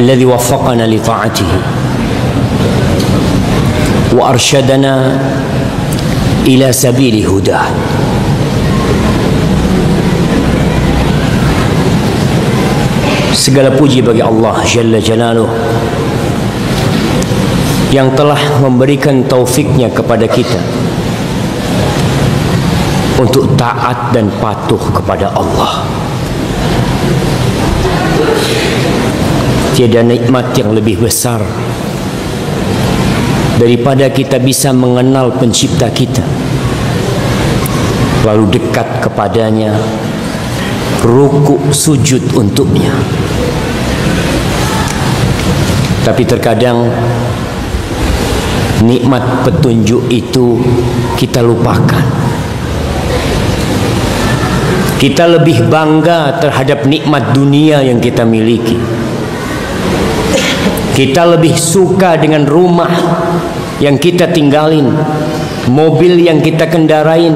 alladhi waffaqana li ta'atihi wa arsyadana ila sabili hudah. Segala puji bagi Allah Jalla Jalaluh yang telah memberikan taufiknya kepada kita untuk taat dan patuh kepada Allah. Tiada nikmat yang lebih besar daripada kita bisa mengenal pencipta kita, lalu dekat kepadanya, rukuk sujud untuknya. Tapi terkadang nikmat petunjuk itu kita lupakan. Kita lebih bangga terhadap nikmat dunia yang kita miliki. Kita lebih suka dengan rumah yang kita tinggalin, mobil yang kita kendarain,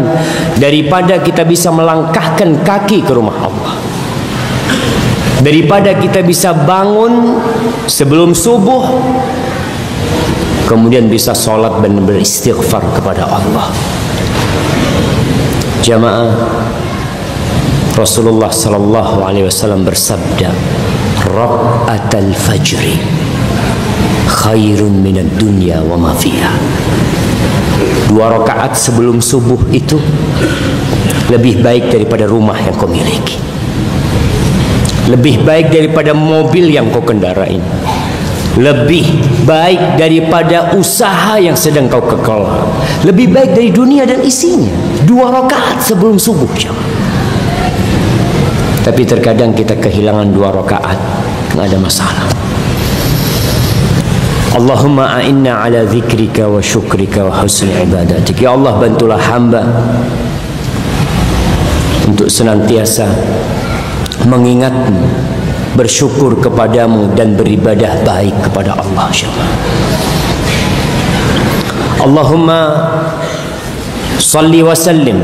daripada kita bisa melangkahkan kaki ke rumah Allah, daripada kita bisa bangun sebelum subuh kemudian bisa sholat dan beristighfar kepada Allah. Jamaah, Rasulullah sallallahu alaihi wasallam bersabda, "Raka'atul fajri khairun minad dunya wa ma fiha." 2 rakaat sebelum subuh itu lebih baik daripada rumah yang kau miliki, lebih baik daripada mobil yang kau kendarain, lebih baik daripada usaha yang sedang kau kelola, lebih baik dari dunia dan isinya. 2 rakaat sebelum subuh. Tapi terkadang kita kehilangan 2 rakaat, nggak ada masalah. Allahumma a'inna ala zikrika wa syukrika wa husni ibadatik. Ya Allah, bantulah hamba untuk senantiasa mengingatmu, bersyukur kepadamu dan beribadah baik kepada Allah. Allahumma salli wa sallim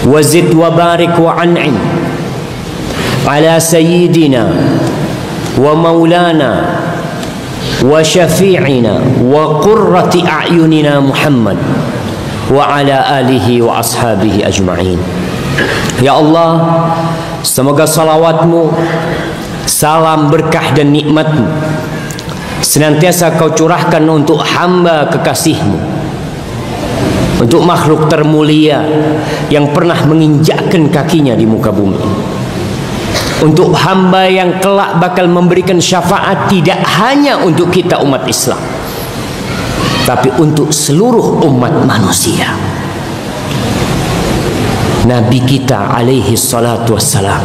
wa zid wa barik wa an'im ala sayyidina wa maulana wa syafi'ina wa qurrati a'yunina Muhammad wa ala alihi wa ashabihi ajma'in. Ya Allah, semoga salawatmu, salam berkah dan nikmatmu senantiasa kau curahkan untuk hamba kekasihmu, untuk makhluk termulia yang pernah menginjakkan kakinya di muka bumi, untuk hamba yang kelak bakal memberikan syafaat tidak hanya untuk kita umat Islam, tapi untuk seluruh umat manusia. Nabi kita alaihi salatu wassalam,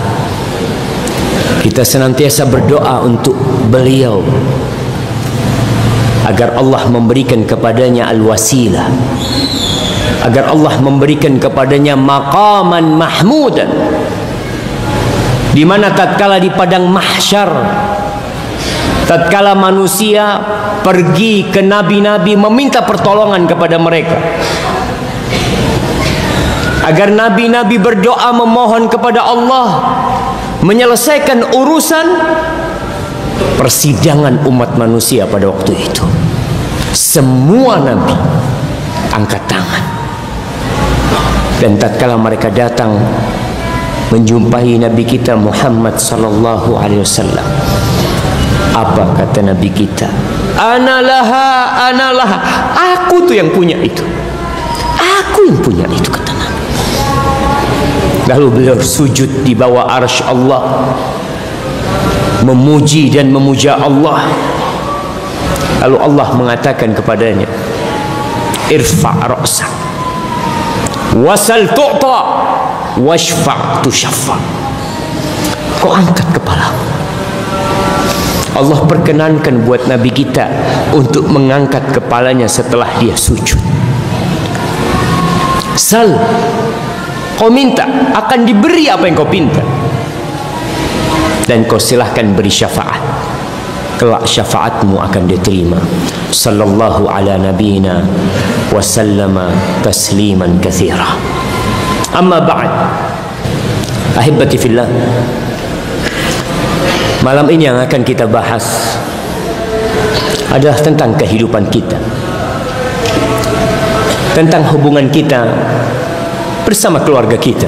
kita senantiasa berdoa untuk beliau agar Allah memberikan kepadanya al-wasilah, agar Allah memberikan kepadanya maqaman mahmudan, di mana tatkala di padang mahsyar, tatkala manusia pergi ke nabi-nabi meminta pertolongan kepada mereka, agar nabi-nabi berdoa memohon kepada Allah menyelesaikan urusan persidangan umat manusia pada waktu itu. Semua nabi angkat tangan, dan tatkala mereka datang menjumpai Nabi kita Muhammad sallallahu alaihi wasallam, apa kata Nabi kita? Analaha, analaha. Aku tuh yang punya itu. Aku yang punya itu, kata Nabi. Lalu beliau sujud di bawah arsy Allah, memuji dan memuja Allah. Lalu Allah mengatakan kepadanya, irfa' ra'sak wasal tu'ta washfa' tushaffa. Kau angkat kepalamu. Allah perkenankan buat Nabi kita untuk mengangkat kepalanya setelah dia sujud. Sal, kau minta, akan diberi apa yang kau pinta, dan kau silahkan beri syafaat, kelak syafaatmu akan diterima. Sallallahu ala nabiyina wa sallama tasliman katsira. Amma ba'd, ahibati fillah, Malam ini yang akan kita bahas adalah tentang kehidupan kita, tentang hubungan kita bersama keluarga kita,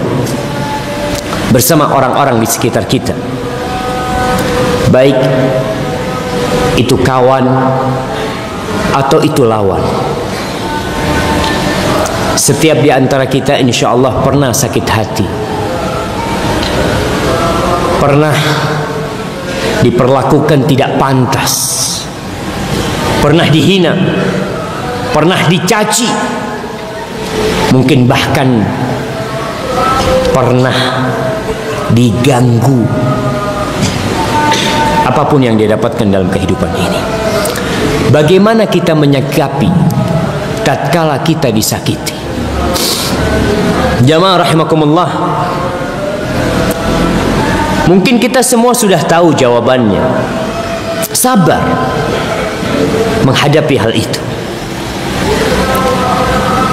bersama orang-orang di sekitar kita, baik itu kawan atau itu lawan. Setiap di antara kita insya Allah pernah sakit hati, pernah diperlakukan tidak pantas, pernah dihina, pernah dicaci, mungkin bahkan pernah diganggu. Apapun yang dia dapatkan dalam kehidupan ini, bagaimana kita menyikapi tatkala kita disakiti? Jamaah rahimakumullah, mungkin kita semua sudah tahu jawabannya. Sabar menghadapi hal itu.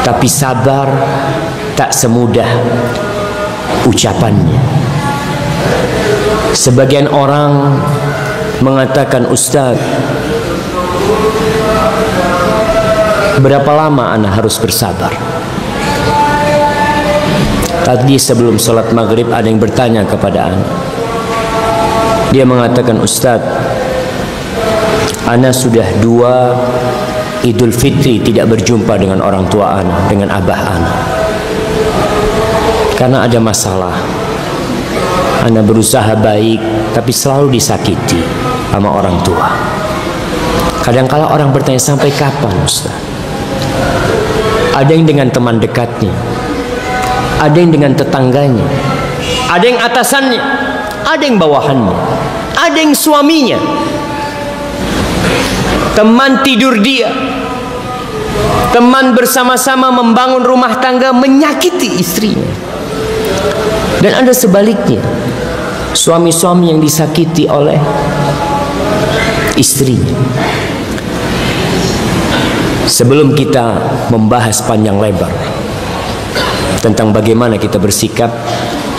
Tapi sabar tak semudah ucapannya. Sebagian orang mengatakan, Ustaz, berapa lama ana harus bersabar? Tadi sebelum sholat maghrib ada yang bertanya kepada ana. Dia mengatakan, Ustaz, ana sudah 2 Idul Fitri tidak berjumpa dengan orang tua ana, dengan abah ana, karena ada masalah. Ana berusaha baik, tapi selalu disakiti sama orang tua. Kadang-kala orang bertanya, sampai kapan Ustaz? Ada yang dengan teman dekatnya, ada yang dengan tetangganya, ada yang atasannya, ada yang bawahannya, ada yang suaminya, teman tidur dia, teman bersama-sama membangun rumah tangga menyakiti istrinya. Dan ada sebaliknya, suami-suami yang disakiti oleh istrinya. Sebelum kita membahas panjang lebar tentang bagaimana kita bersikap,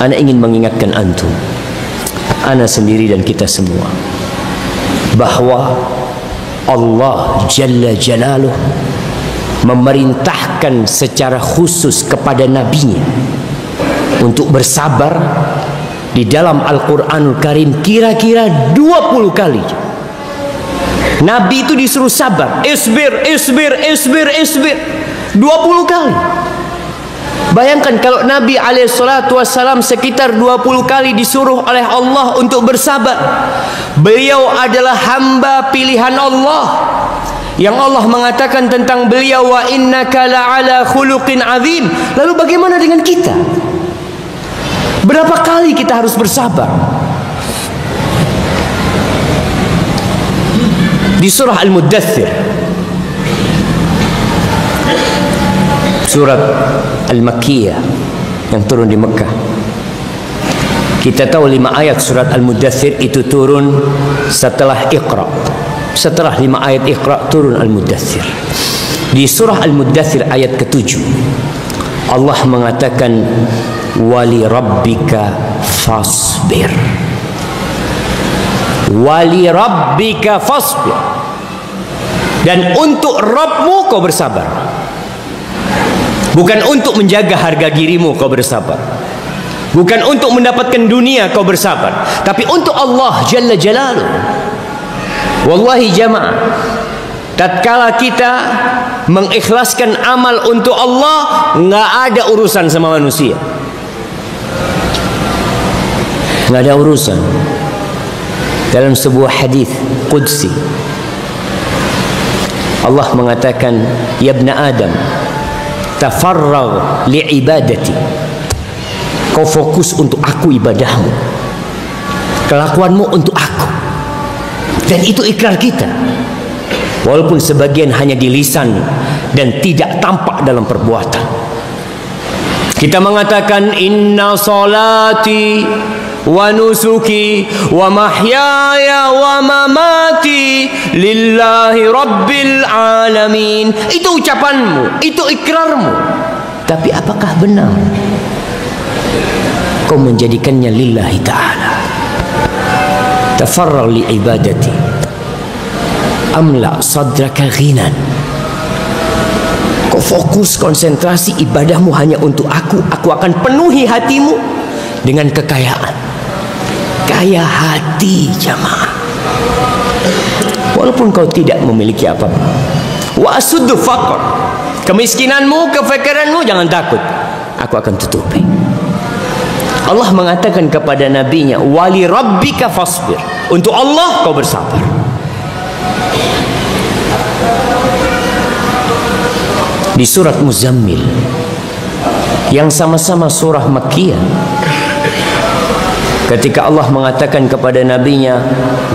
ana ingin mengingatkan antum, ana sendiri dan kita semua, bahwa Allah Jalla Jalaluh memerintahkan secara khusus kepada nabinya untuk bersabar di dalam Al-Quranul Karim kira-kira 20 kali. Nabi itu disuruh sabar, isbir, isbir, isbir, isbir 20 kali. Bayangkan kalau Nabi SAW sekitar 20 kali disuruh oleh Allah untuk bersabar. Beliau adalah hamba pilihan Allah, yang Allah mengatakan tentang beliau, wa innaka la'ala khuluqin azim. Lalu bagaimana dengan kita? Berapa kali kita harus bersabar? Di surah Al-Muddathir, surat Al-Makkiyah yang turun di Mekah, kita tahu 5 ayat surat Al-Muddathir itu turun setelah Iqra. Setelah 5 ayat Iqra turun Al-Muddathir. Di surah Al-Muddathir ayat ke-7 Allah mengatakan, wali rabbika fasbir, wali rabbika fasbir, dan untuk Rabbmu kau bersabar. Bukan untuk menjaga harga dirimu kau bersabar, bukan untuk mendapatkan dunia kau bersabar, tapi untuk Allah Jalla Jalaluh. Wallahi jamaah, tatkala kita mengikhlaskan amal untuk Allah, nggak ada urusan sama manusia, nggak ada urusan. Dalam sebuah hadis qudsi Allah mengatakan, ya ibna Adam, tafarragh li'ibadati, kau fokus untuk aku ibadahmu, kelakuanmu untuk aku. Dan itu ikrar kita, walaupun sebagian hanya di lisan dan tidak tampak dalam perbuatan. Kita mengatakan, inna salati wa nusuki wa mahyaya wa mamati lillahi rabbil alamin. Itu ucapanmu, itu ikrarmu. Tapi apakah benar kau menjadikannya lillahi ta'ala? tafarragh li ibadati amla sadraka ghinan. Kau fokus konsentrasi ibadahmu hanya untuk aku akan penuhi hatimu dengan kekayaan. Kaya hati jamaah, walaupun kau tidak memiliki apa-apa. Wa asuddu faqr, kemiskinanmu, kefakiranmu jangan takut, aku akan tutupi. Allah mengatakan kepada nabinya, wali rabbika fasbir, untuk Allah kau bersabar. Di surat Muzammil yang sama-sama surah Makkiyah, ketika Allah mengatakan kepada nabinya,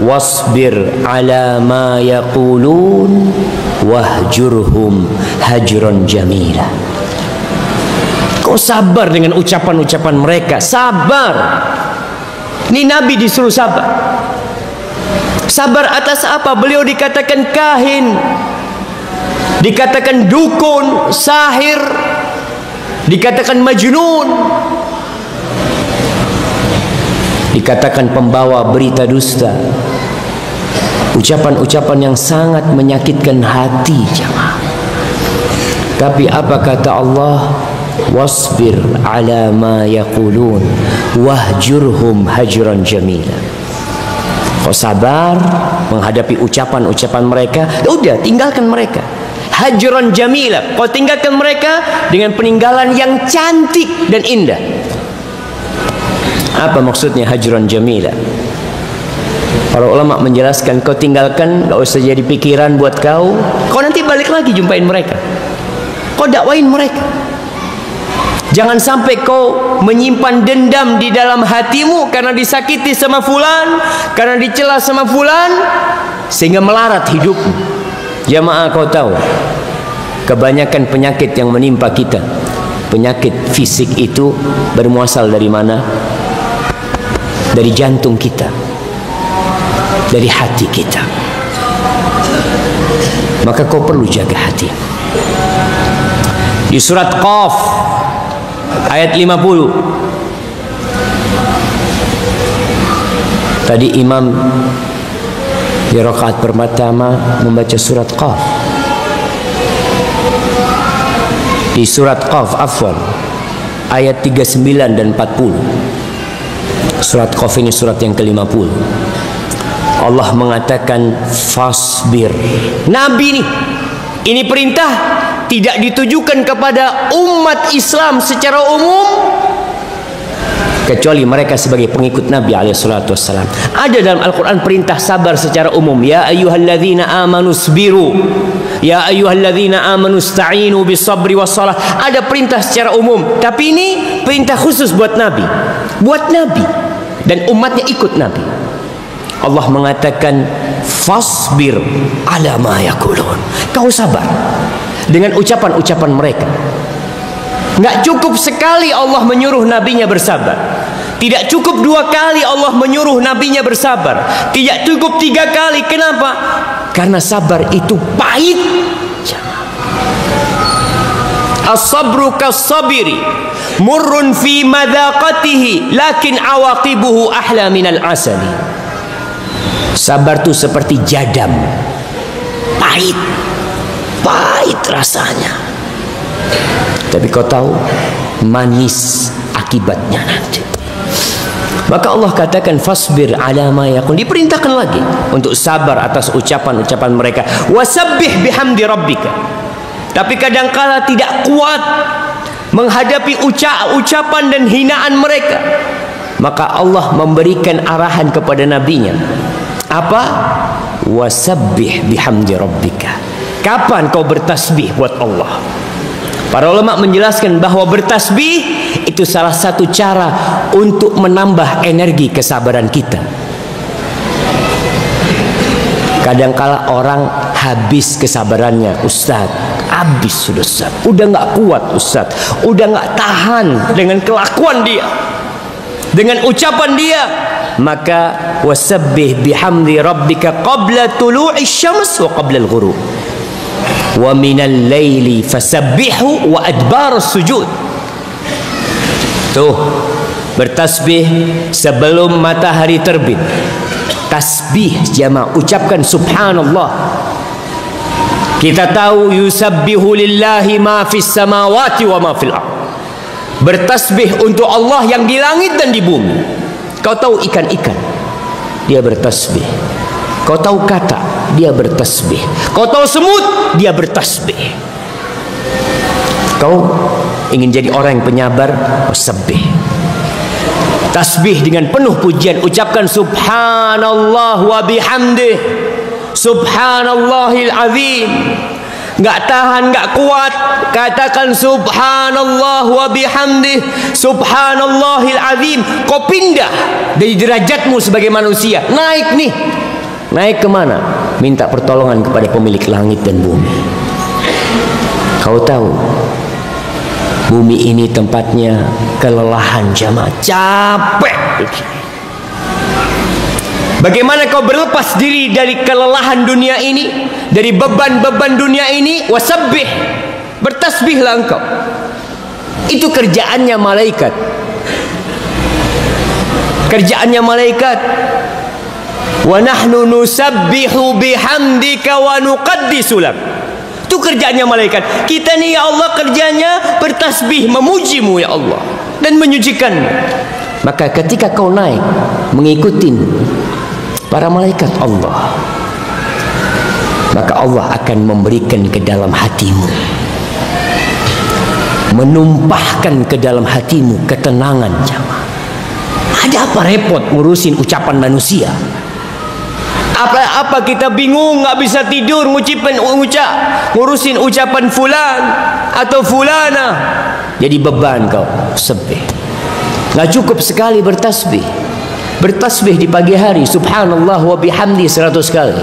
wasbir ala ma yaqulun wahjurhum hajran jamila. Kau sabar dengan ucapan-ucapan mereka. Sabar. Ini Nabi disuruh sabar. Sabar atas apa? Beliau dikatakan kahin, dikatakan dukun, sahir, dikatakan majnun, dikatakan pembawa berita dusta. Ucapan-ucapan yang sangat menyakitkan hati jemaah. Tapi apa kata Allah? Wasbir ala ma yaqulun wahjurhum hajran jamila. Kau sabar menghadapi ucapan-ucapan mereka. Udah, tinggalkan mereka. Hajran jamila, kau tinggalkan mereka dengan peninggalan yang cantik dan indah. Apa maksudnya hajran jamila? Para ulama menjelaskan, kau tinggalkan, gak usah jadi pikiran buat kau. Kau nanti balik lagi jumpain mereka, kau dakwain mereka. Jangan sampai kau menyimpan dendam di dalam hatimu karena disakiti sama fulan, karena dicela sama fulan, sehingga melarat hidupmu. Jamaah, kau tahu kebanyakan penyakit yang menimpa kita, penyakit fisik itu bermuasal dari mana? Dari jantung kita, dari hati kita. Maka kau perlu jaga hati. Di surat Qaf ayat 50, tadi imam di rakaat pertama membaca surat Qaf. Di surat Qaf, afwan, ayat 39 dan 40. Surat Qaf ini surat yang ke-50. Allah mengatakan fasbir. Nabi ini perintah tidak ditujukan kepada umat Islam secara umum, kecuali mereka sebagai pengikut Nabi alaihissalam. Ada dalam Al-Quran perintah sabar secara umum. Ya ayyuhalladzina amanu sbiru, ya ayyuhalladzina amanu sta'inu bisabri wassalah. Ada perintah secara umum, tapi ini perintah khusus buat Nabi, dan umatnya ikut Nabi. Allah mengatakan fasbir ala ma yaqulun. Kau sabar dengan ucapan-ucapan mereka. Nggak cukup sekali Allah menyuruh nabinya bersabar. Tidak cukup 2 kali Allah menyuruh nabinya bersabar. Tidak cukup 3 kali. Kenapa? Karena sabar itu pahit. As-sabru kas-sabiri murrun fi madaqatihi lakin awaqibuhu ahla minal asali. Sabar itu seperti jadam, pahit rasanya, tapi kau tahu manis akibatnya nanti. Maka Allah katakan fasbir ala ma yaqul. Diperintahkan lagi untuk sabar atas ucapan-ucapan mereka. Wasabbih bihamdi rabbika. Tapi kadangkala tidak kuat menghadapi ucapan dan hinaan mereka, maka Allah memberikan arahan kepada nabinya. Apa? Wasabbih bihamdi rabbika. Kapan kau bertasbih buat Allah? Para ulama menjelaskan bahwa bertasbih itu salah satu cara untuk menambah energi kesabaran kita. Kadangkala orang habis kesabarannya, Ustaz, habis sudah Ustaz, udah nggak kuat Ustaz, udah nggak tahan dengan kelakuan dia, dengan ucapan dia. Maka wasabbih bihamdi rabbika qabla tulu'i syams wa qabla al-ghurub wa minal laili fasabbihu wa adbar sujud. Tuh, bertasbih sebelum matahari terbit Tasbih jamaah, ucapkan subhanallah. Kita tahu yusabbihu lillahi ma fis samawati wa ma fil ardh. Bertasbih untuk Allah yang di langit dan di bumi. Kau tahu ikan-ikan, dia bertasbih. Kau tahu kata, dia bertasbih. Kau tahu semut, dia bertasbih. Kau ingin jadi orang yang penyabar, tasbih. Tasbih dengan penuh pujian, ucapkan subhanallah wa bihamdih, subhanallahil azim. Enggak tahan, enggak kuat, katakan subhanallah wa bihamdih, subhanallahil azim. Kau pindah dari derajatmu sebagai manusia, naik nih. Naik kemana? Minta pertolongan kepada pemilik langit dan bumi. Kau tahu, bumi ini tempatnya kelelahan jamaah, capek. Bagaimana kau berlepas diri dari kelelahan dunia ini, dari beban-beban dunia ini? Wasabbih, bertasbihlah engkau. Itu kerjaannya malaikat. Kerjaannya malaikat. Wa nahnu nusabbihu bihamdika wa nuqaddisu lak. Itu kerjaannya malaikat. Kita nih ya Allah kerjanya bertasbih, memujimu ya Allah dan menyucikanmu. Maka ketika kau naik mengikuti para malaikat Allah, maka Allah akan memberikan ke dalam hatimu, menumpahkan ke dalam hatimu ketenangan jamaah. Ada apa repot ngurusin ucapan manusia? Apa kita bingung nggak bisa tidur ngurusin ucapan fulan atau fulana? Jadi beban kau sebih. Nggak cukup sekali bertasbih. Bertasbih di pagi hari subhanallah wa bihamdi 100 kali.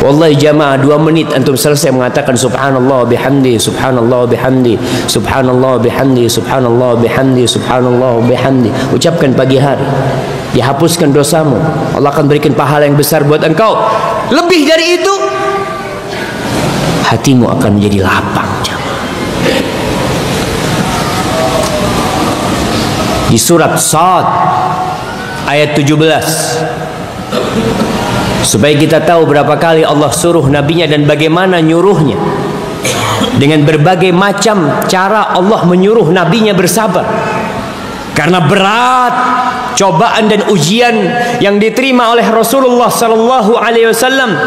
Wallahi jamaah 2 menit antum selesai mengatakan subhanallah wa bihamdi, subhanallah wa bihamdi, subhanallah wa bihamdi, subhanallah wa bihamdi, subhanallah wa bihamdi. Ucapkan pagi hari, dihapuskan dosamu. Allah akan berikan pahala yang besar buat engkau. Lebih dari itu, hatimu akan menjadi lapang jamaah. Di surat Shad ayat 17, supaya kita tahu berapa kali Allah suruh nabinya dan bagaimana nyuruhnya. Dengan berbagai macam cara Allah menyuruh nabinya bersabar, karena berat cobaan dan ujian yang diterima oleh Rasulullah sallallahu alaihi wasallam.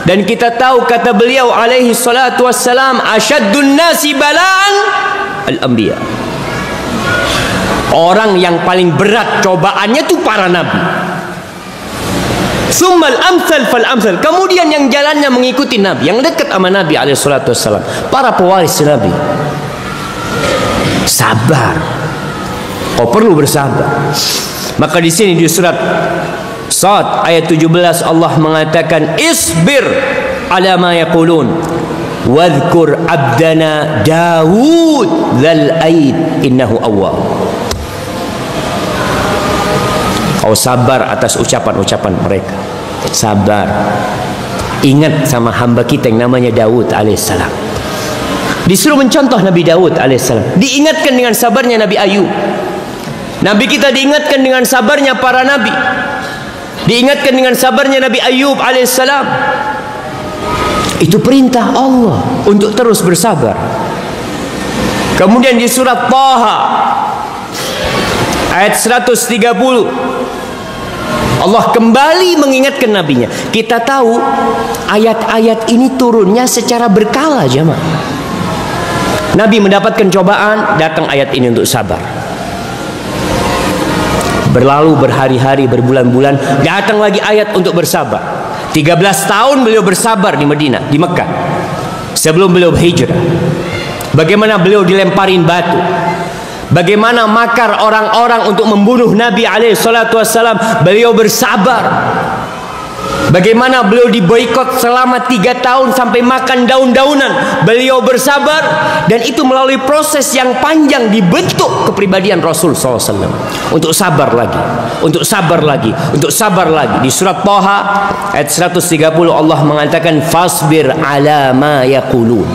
Dan kita tahu kata beliau alaihi salatu wassalam, asyaddun nasi bala'an al-anbiya. Orang yang paling berat cobaannya itu para nabi. Summal amsal fal amsal. Kemudian yang jalannya mengikuti nabi, yang dekat sama nabi alaihi salatu wassalam, para pewaris nabi. Sabar. Kau perlu bersabar. Maka di sini di surat Shad ayat 17 Allah mengatakan isbir ala ma yaqulun wadhkur abdana Daud dzal aid innahu awwab. Kau sabar atas ucapan-ucapan mereka. Sabar. Ingat sama hamba kita yang namanya Daud alaihissalam. Disuruh mencontoh Nabi Daud alaihissalam. Diingatkan dengan sabarnya Nabi Ayub. Nabi kita diingatkan dengan sabarnya para nabi. Diingatkan dengan sabarnya Nabi Ayub alaihissalam. Itu perintah Allah untuk terus bersabar. Kemudian di surat Taha ayat 130 Allah kembali mengingatkan nabinya. Kita tahu ayat-ayat ini turunnya secara berkala jemaah. Nabi mendapatkan cobaan, datang ayat ini untuk sabar. Berlalu berhari-hari, berbulan-bulan, datang lagi ayat untuk bersabar. 13 tahun beliau bersabar di Madinah, di Mekah, sebelum beliau berhijrah. Bagaimana beliau dilemparin batu, bagaimana makar orang-orang untuk membunuh Nabi alaihi salatu wassalam, beliau bersabar. Bagaimana beliau diboikot selama 3 tahun sampai makan daun-daunan, beliau bersabar. Dan itu melalui proses yang panjang dibentuk kepribadian Rasul SAW untuk sabar lagi, untuk sabar lagi, untuk sabar lagi. Di surat Taha ayat 130 Allah mengatakan fasbir ala ma yaqulun.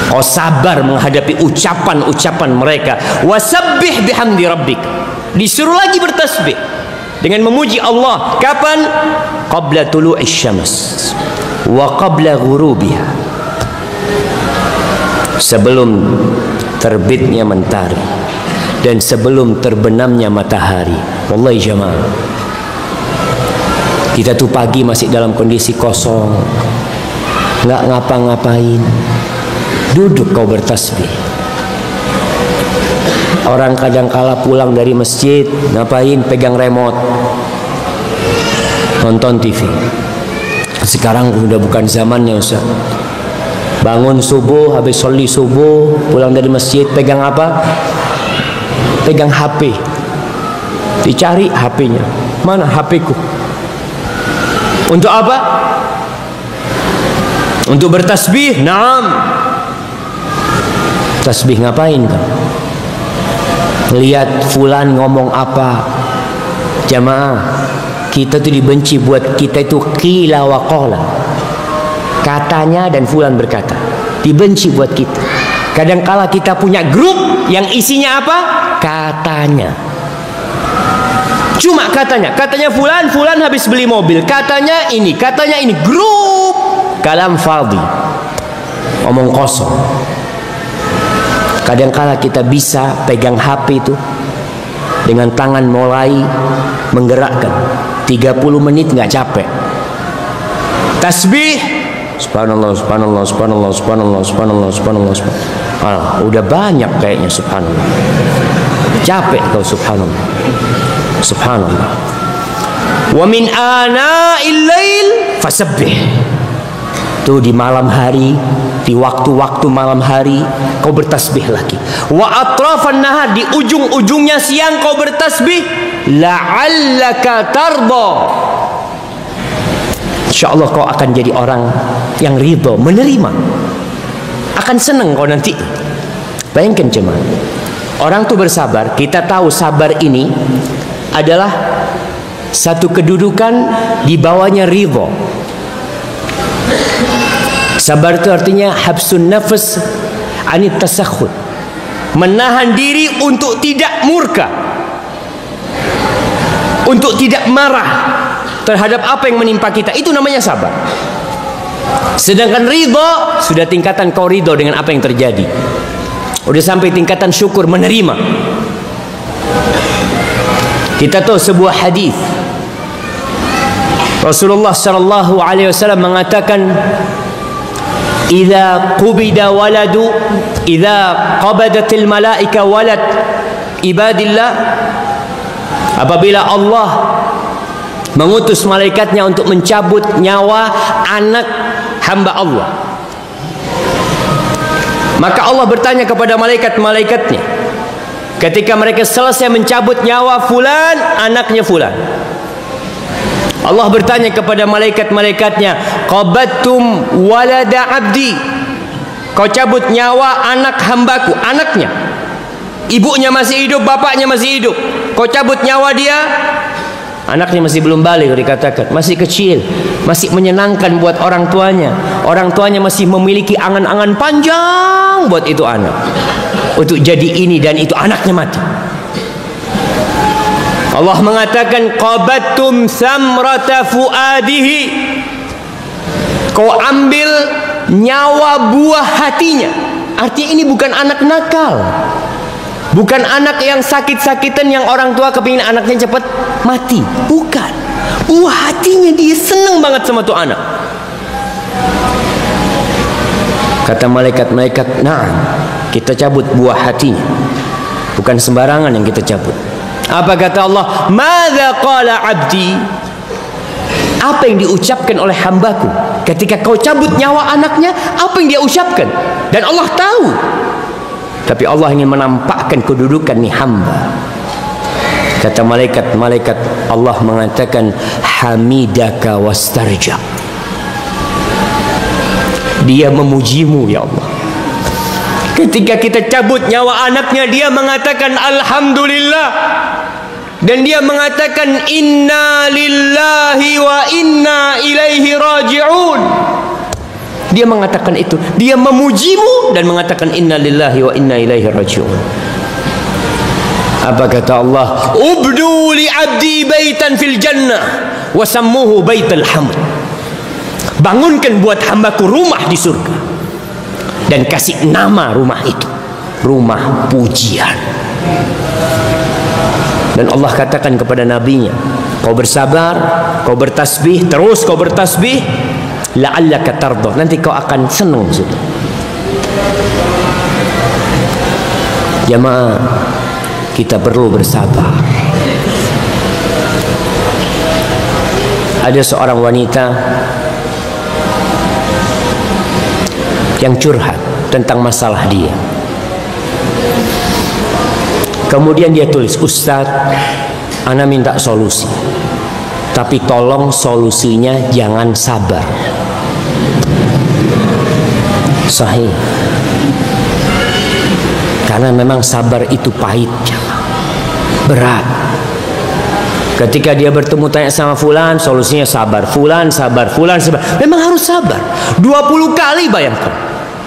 Kau sabar menghadapi ucapan-ucapan mereka. Wasabbih bihamdi rabbik. Disuruh lagi bertasbih dengan memuji Allah. Kapan? Qabla tulu'is syams wa qabla ghurubiha, sebelum terbitnya mentari dan sebelum terbenamnya matahari. Wallahi jamaah, kita tuh pagi masih dalam kondisi kosong, nggak ngapa-ngapain, duduk kau bertasbih. Orang kadang kala pulang dari masjid, ngapain? Pegang remote, nonton TV. Sekarang udah bukan zamannya Ustaz. Bangun subuh, habis sholli subuh, pulang dari masjid, pegang apa? Pegang HP. Dicari HP-nya. Mana HP-ku? Untuk apa? Untuk bertasbih. Naam. Tasbih ngapain kan? Lihat fulan ngomong apa. Jamaah, kita tuh dibenci buat kita itu qila wa qala, katanya dan fulan berkata, dibenci buat kita. Kadangkala kita punya grup yang isinya apa? Katanya. Cuma katanya fulan habis beli mobil, katanya ini, grup kalam fadhi, omong kosong. Kadangkala kita bisa pegang HP itu dengan tangan mulai menggerakkan 30 menit nggak capek. Tasbih, subhanallah, subhanallah, subhanallah, subhanallah, subhanallah, subhanallah, subhanallah. Udah banyak kayaknya subhanallah. Capek kau subhanallah. Subhanallah. Wa min ana'il lail fasabbih. Tuh di malam hari, di waktu-waktu malam hari kau bertasbih lagi. Wa atrafan nahar, di ujung-ujungnya siang kau bertasbih. La'allaka tarda. Insyaallah kau akan jadi orang yang ridho, menerima. Akan senang kau nanti. Bayangkan jemaah, orang tuh bersabar. Kita tahu sabar ini adalah satu kedudukan di bawahnya ridho. Sabar itu artinya habsun nafas anit tasakhut, menahan diri untuk tidak murka, untuk tidak marah terhadap apa yang menimpa kita. Itu namanya sabar. Sedangkan ridho sudah tingkatan kau ridho dengan apa yang terjadi, udah sampai tingkatan syukur, menerima. Kita tahu sebuah hadis Rasulullah sallallahu alaihi wasallam mengatakan, idza qubida waladu, idza qabadatil malaika walad ibadillah, apabila Allah mengutus malaikatnya untuk mencabut nyawa anak hamba Allah, maka Allah bertanya kepada malaikat-malaikatnya ketika mereka selesai mencabut nyawa fulan, anaknya fulan. Allah bertanya kepada malaikat-malaikatnya, qabattum walada abdi, kau cabut nyawa anak hambaku, anaknya, ibunya masih hidup, bapaknya masih hidup, kau cabut nyawa dia, anaknya masih belum balik, dikatakan masih kecil, masih menyenangkan buat orang tuanya, orang tuanya masih memiliki angan-angan panjang buat itu anak, untuk jadi ini dan itu, anaknya mati. Allah mengatakan, qabattum samrata fuadihi, kau ambil nyawa buah hatinya. Artinya ini bukan anak nakal, bukan anak yang sakit-sakitan yang orang tua kepingin anaknya cepat mati, bukan. Buah hatinya, dia senang banget sama tuh anak. Kata malaikat-malaikat, nah, kita cabut buah hatinya, bukan sembarangan yang kita cabut. Apa kata Allah? Madza qala abdi, apa yang diucapkan oleh hambaku ketika kau cabut nyawa anaknya? Apa yang dia ucapkan? Dan Allah tahu, tapi Allah ingin menampakkan kedudukan nih hamba. Kata malaikat-malaikat, Allah mengatakan, hamidaka wastarja, dia memujimu ya Allah. Ketika kita cabut nyawa anaknya, dia mengatakan alhamdulillah, dan dia mengatakan inna lillahi wa inna ilaihi raji'un. Dia mengatakan itu, dia memujimu dan mengatakan inna lillahi wa inna ilaihi raji'un. Apa kata Allah? Ubdu li abdi baitan fil jannah wa sammuhu baitul hamd. Bangunkan buat hambaku rumah di surga, dan kasih nama rumah itu rumah pujian. Dan Allah katakan kepada nabinya, kau bersabar, kau bertasbih, terus kau bertasbih, la'allaka tardah, nanti kau akan senang sudah. Jamaah, kita perlu bersabar. Ada seorang wanita yang curhat tentang masalah dia. Kemudian dia tulis, Ustaz, ana minta solusi, tapi tolong solusinya jangan sabar. Sahih. Karena memang sabar itu pahit, berat. Ketika dia bertemu tanya sama fulan, solusinya sabar. Fulan sabar, fulan sabar. Memang harus sabar. 20 kali bayangkan.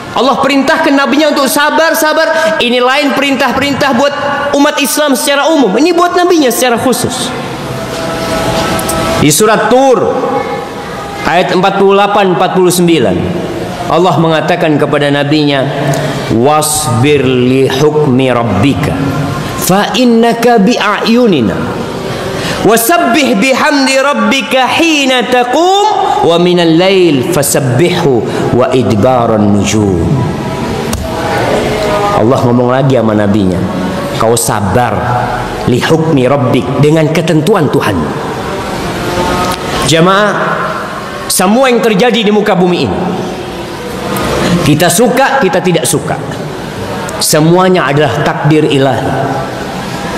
Allah perintahkan nabinya untuk sabar. Ini lain perintah-perintah buat umat Islam secara umum. Ini buat nabinya secara khusus. Di surat Tur ayat 48-49 Allah mengatakan kepada nabinya, wasbir li hukmi rabbika fa innaka bi'ayunina wasabbih bihamdi rabbika hina taqum wa minal lail fasabbihu wa idbaran nujum. Allah ngomong lagi sama nabinya, kau sabar li hukmi rabbik, dengan ketentuan Tuhan. Jamaah, semua yang terjadi di muka bumi ini, kita suka, kita tidak suka, semuanya adalah takdir ilahi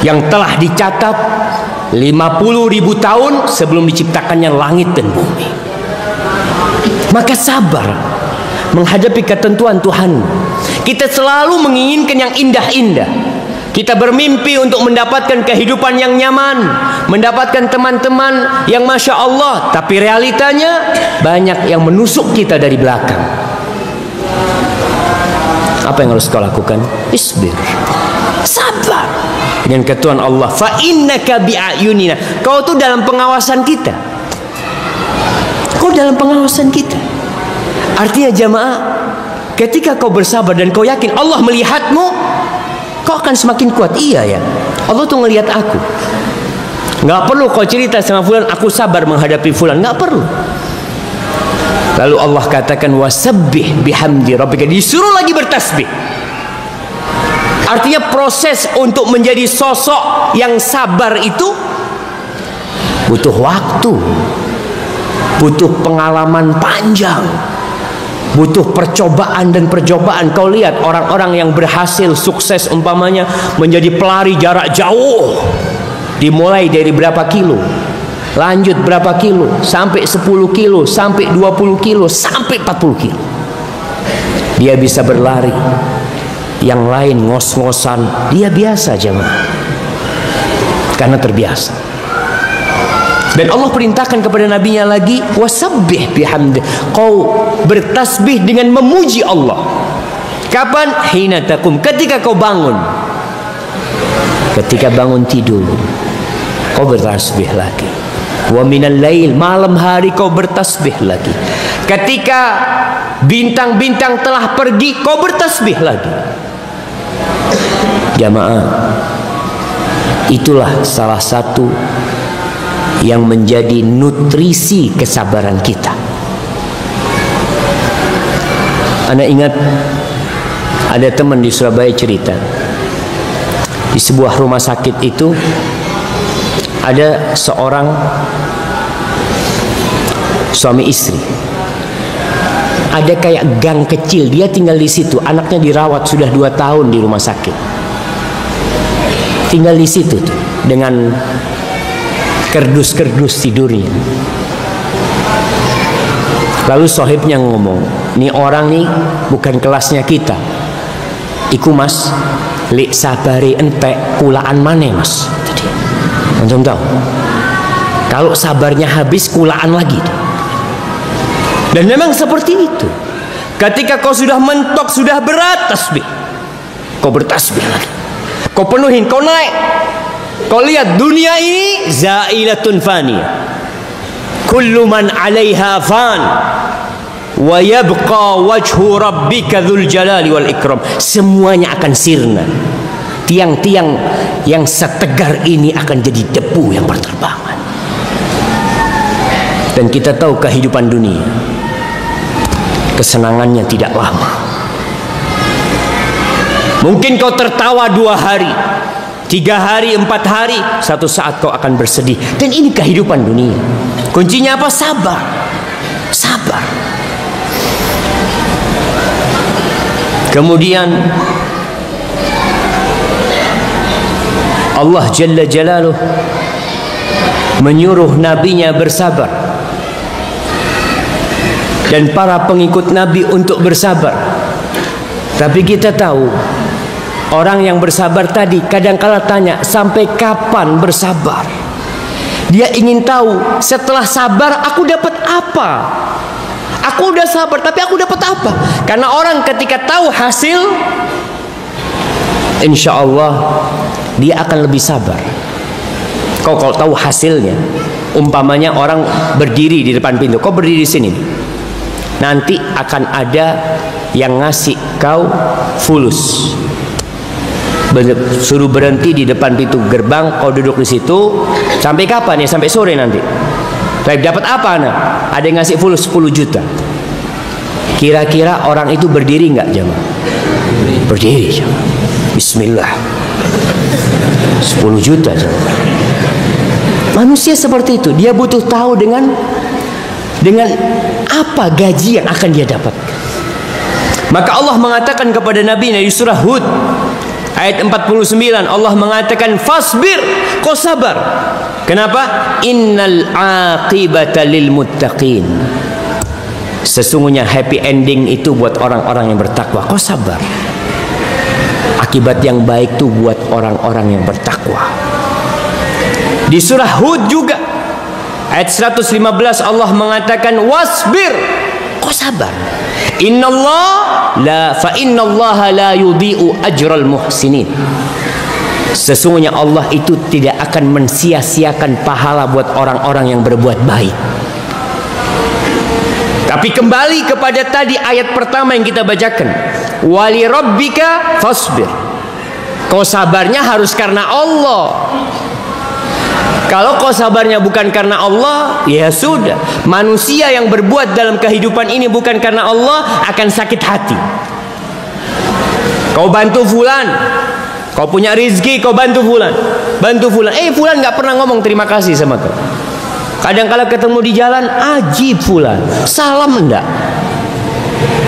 yang telah dicatat 50.000 tahun sebelum diciptakannya langit dan bumi. Maka sabar menghadapi ketentuan Tuhan. Kita selalu menginginkan yang indah-indah. Kita bermimpi untuk mendapatkan kehidupan yang nyaman, mendapatkan teman-teman yang Masya Allah, tapi realitanya banyak yang menusuk kita dari belakang. Apa yang harus kau lakukan? Isbir, sabar dengan ketentuan Allah. Fa innaka bi'ayunina, kau tuh dalam pengawasan kita. Kau dalam pengawasan kita. Artinya jamaah, ketika kau bersabar dan kau yakin Allah melihatmu, kau akan semakin kuat. Iya ya, Allah tuh ngelihat aku. Nggak perlu kau cerita sama fulan, aku sabar menghadapi fulan. Nggak perlu. Lalu Allah katakan wasabbih bihamdi rabbika, disuruh lagi bertasbih. Artinya proses untuk menjadi sosok yang sabar itu butuh waktu, butuh pengalaman panjang, butuh percobaan dan percobaan. Kau lihat orang-orang yang berhasil sukses umpamanya menjadi pelari jarak jauh, dimulai dari berapa kilo, lanjut berapa kilo, sampai 10 kilo, sampai 20 kilo, sampai 40 kilo. Dia bisa berlari. Yang lain ngos-ngosan, dia biasa jemaah, karena terbiasa. Dan Allah perintahkan kepada nabinya lagi, wasabbih bihamdi, kau bertasbih dengan memuji Allah. Kapan? Hina taqum, ketika kau bangun. Ketika bangun tidur, kau bertasbih lagi. Wa minal lail, malam hari kau bertasbih lagi. Ketika bintang-bintang telah pergi, kau bertasbih lagi. Jamaah, itulah salah satu yang menjadi nutrisi kesabaran kita. Anda ingat ada teman di Surabaya cerita, di sebuah rumah sakit itu ada seorang suami istri. Ada kayak gang kecil, dia tinggal di situ. Anaknya dirawat sudah 2 tahun di rumah sakit. Tinggal di situ tuh, dengan kerdus-kerdus tidurnya. Lalu sohibnya ngomong, nih orang nih bukan kelasnya kita. Iku mas, li sabari entek kulaan mane mas. Tadi, antum tahu? Kalau sabarnya habis, kulaan lagi. Dan memang seperti itu. Ketika kau sudah mentok, sudah berat tasbih, kau bertasbih lagi. Kau penuhin, kau naik. Kau lihat dunia ini zailatun faniyah. Kullu man 'alaiha fan wa yabqa wajhu rabbika dzul jalali wal ikram. Semuanya akan sirna. Tiang-tiang yang setegar ini akan jadi debu yang berterbangan. Dan kita tahu kehidupan dunia, kesenangannya tidak lama. Mungkin kau tertawa 2 hari, 3 hari, 4 hari, satu saat kau akan bersedih. Dan ini kehidupan dunia. Kuncinya apa? Sabar. Sabar. Kemudian Allah Jalla Jalaluh menyuruh nabinya bersabar dan para pengikut Nabi untuk bersabar. Tapi kita tahu orang yang bersabar tadi kadang-kala tanya, sampai kapan bersabar? Dia ingin tahu, setelah sabar aku dapat apa? Aku udah sabar tapi aku dapat apa? Karena orang ketika tahu hasil, insya Allah dia akan lebih sabar. Kau kalau tahu hasilnya, umpamanya orang berdiri di depan pintu, kau berdiri di sini, nanti akan ada yang ngasih kau fulus, suruh berhenti di depan pintu gerbang, kau duduk di situ sampai kapan ya? Sampai sore nanti. Tapi dapat apa anak? Ada yang ngasih fulus 10 juta. Kira-kira orang itu berdiri nggak jemaah? Berdiri jemaah. Bismillah. 10 juta jemaah. Manusia seperti itu, dia butuh tahu dengan apa gaji yang akan dia dapat. Maka Allah mengatakan kepada Nabi di surah Hud ayat 49, Allah mengatakan fasbir, kau sabar. Kenapa? Innal aqibata lil muttaqin. Sesungguhnya happy ending itu buat orang-orang yang bertakwa. Kau sabar. Akibat yang baik itu buat orang-orang yang bertakwa. Di surah Hud juga ayat 115 Allah mengatakan wasbir, kau sabar. Innallaha la yudhi'u ajral muhsinin. Sesungguhnya Allah itu tidak akan mensia-siakan pahala buat orang-orang yang berbuat baik. Tapi kembali kepada tadi ayat pertama yang kita bacakan, wali rabbika fasbir. Kau sabarnya harus karena Allah. Kalau kau sabarnya bukan karena Allah, ya sudah. Manusia yang berbuat dalam kehidupan ini bukan karena Allah akan sakit hati. Kau bantu fulan, kau punya rezeki, kau bantu fulan, fulan nggak pernah ngomong terima kasih sama kau. Kadang-kala ketemu di jalan, ajib fulan, salam enggak.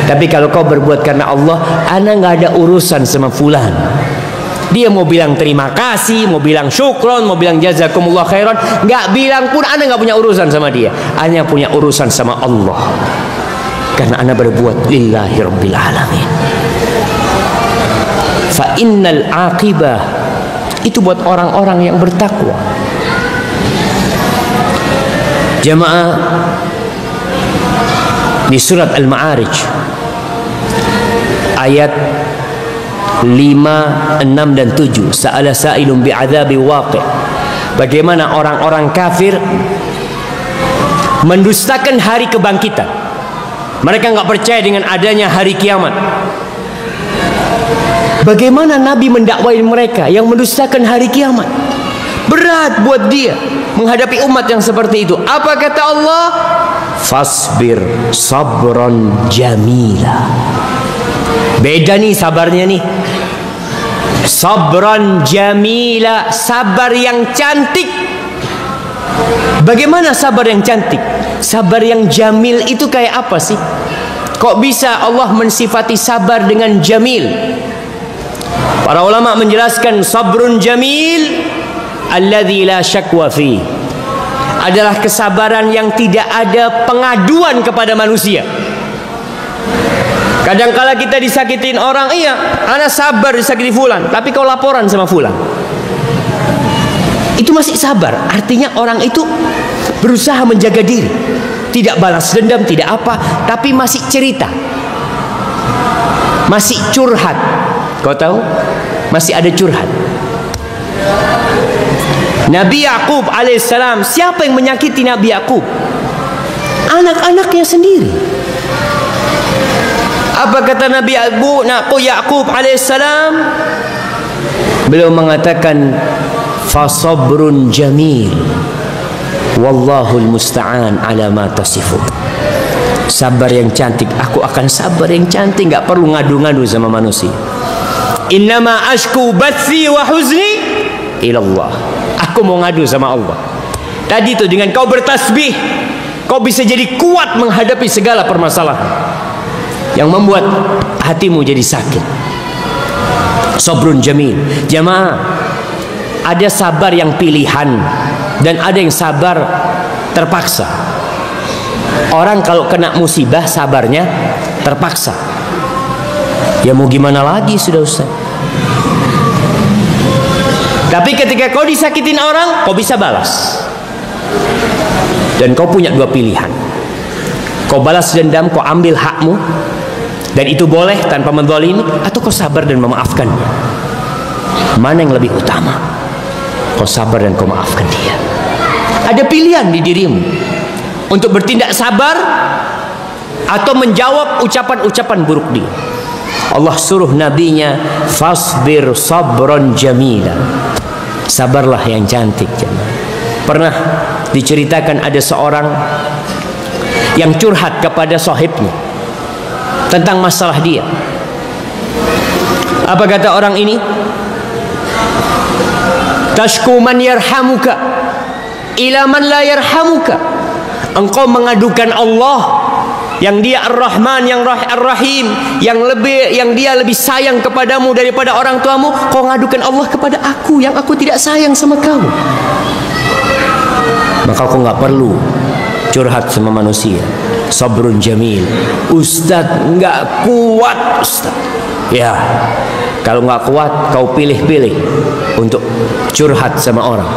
Tapi kalau kau berbuat karena Allah, ana nggak ada urusan sama fulan. Dia mau bilang terima kasih, mau bilang syukron, mau bilang jazakumullah khairan, nggak bilang pun ana nggak punya urusan sama dia. Ana punya urusan sama Allah. Karena ana berbuat lillahi rabbil alamin. Fa innal aqibah itu buat orang-orang yang bertakwa. Jamaah, di surat Al-Ma'arij ayat 5, 6 dan 7, sa'ala sa'ilun bi'adzabi waqi'. Bagaimana orang-orang kafir mendustakan hari kebangkitan. Mereka nggak percaya dengan adanya hari kiamat. Bagaimana Nabi mendakwai mereka yang mendustakan hari kiamat? Berat buat dia menghadapi umat yang seperti itu. Apa kata Allah? Fasbir sabran jamila. Beda nih sabarnya nih. Sabran jamila, sabar yang cantik. Bagaimana sabar yang cantik? Sabar yang jamil itu kayak apa sih? Kok bisa Allah mensifati sabar dengan jamil? Para ulama menjelaskan sabrun jamil alladzi la syakwa fi, adalah kesabaran yang tidak ada pengaduan kepada manusia. Kadangkala kita disakitin orang, iya, ana sabar disakiti fulan, tapi kau laporan sama fulan. Itu masih sabar, artinya orang itu berusaha menjaga diri, tidak balas dendam, tidak apa, tapi masih cerita, masih curhat. Kau tahu? Masih ada curhat. Nabi Yakub alaihissalam, siapa yang menyakiti Nabi Yakub? Anak-anaknya sendiri. Apa kata Nabi Yakub alaihissalam? Beliau mengatakan, fasabrun jamil wallahul musta'an ala ma tasifun. Sabar yang cantik, aku akan sabar yang cantik, nggak perlu ngadu-ngadu sama manusia. Innama ashku bathi wa huzni ilallah. Aku mau ngadu sama Allah. Tadi itu dengan kau bertasbih, kau bisa jadi kuat menghadapi segala permasalahan yang membuat hatimu jadi sakit. Sabrun jamil. Jamaah, ada sabar yang pilihan dan ada yang sabar terpaksa. Orang kalau kena musibah sabarnya terpaksa. Ya mau gimana lagi, sudah Ustaz. Tapi ketika kau disakitin orang, kau bisa balas. Dan kau punya dua pilihan. Kau balas dendam, kau ambil hakmu, dan itu boleh tanpa menzalimi, atau kau sabar dan memaafkannya. Mana yang lebih utama? Kau sabar dan kau maafkan dia. Ada pilihan di dirimu untuk bertindak sabar atau menjawab ucapan-ucapan buruk dia. Allah suruh nabinya, fasbir sabran jamila. Sabarlah yang cantik. Pernah diceritakan ada seorang yang curhat kepada sahibnya tentang masalah dia. Apa kata orang ini? Tashku man yarhamuka ila man la yarhamuka. Engkau mengadukan Allah yang dia Ar-Rahman, yang Ar-Rahim, yang dia lebih sayang kepadamu daripada orang tuamu. Kau ngadukan Allah kepada aku yang aku tidak sayang sama kamu. Maka kau nggak perlu curhat sama manusia. Sabrun jamil. Ustadz nggak kuat, Ustadz. Ya, kalau nggak kuat, kau pilih-pilih untuk curhat sama orang.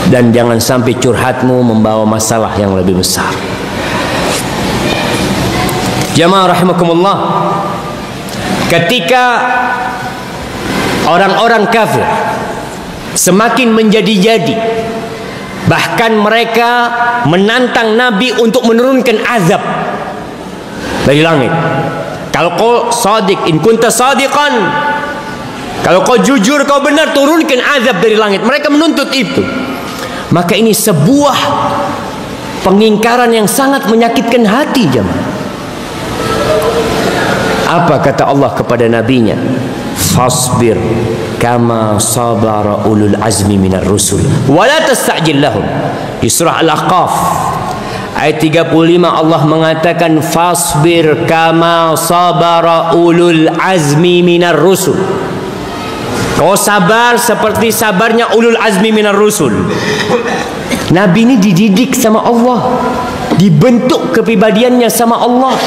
Dan jangan sampai curhatmu membawa masalah yang lebih besar. Jamaah rahimakumullah, ketika orang-orang kafir semakin menjadi-jadi, bahkan mereka menantang Nabi untuk menurunkan azab dari langit. Kalau kau sadiq, in kunta sadiqan, kalau kau jujur, kau benar, turunkan azab dari langit. Mereka menuntut itu. Maka ini sebuah pengingkaran yang sangat menyakitkan hati, jemaah. Apa kata Allah kepada nabinya? Fasbir kama sabara ulul azmi minar rusul wa la tasta'jil lahum. Di surah Al-Ahqaf ayat 35 Allah mengatakan, fasbir kama sabara ulul azmi minar rusul. Kau sabar seperti sabarnya ulul azmi minar rusul. Nabi ini dididik sama Allah, dibentuk kepribadiannya sama Allah.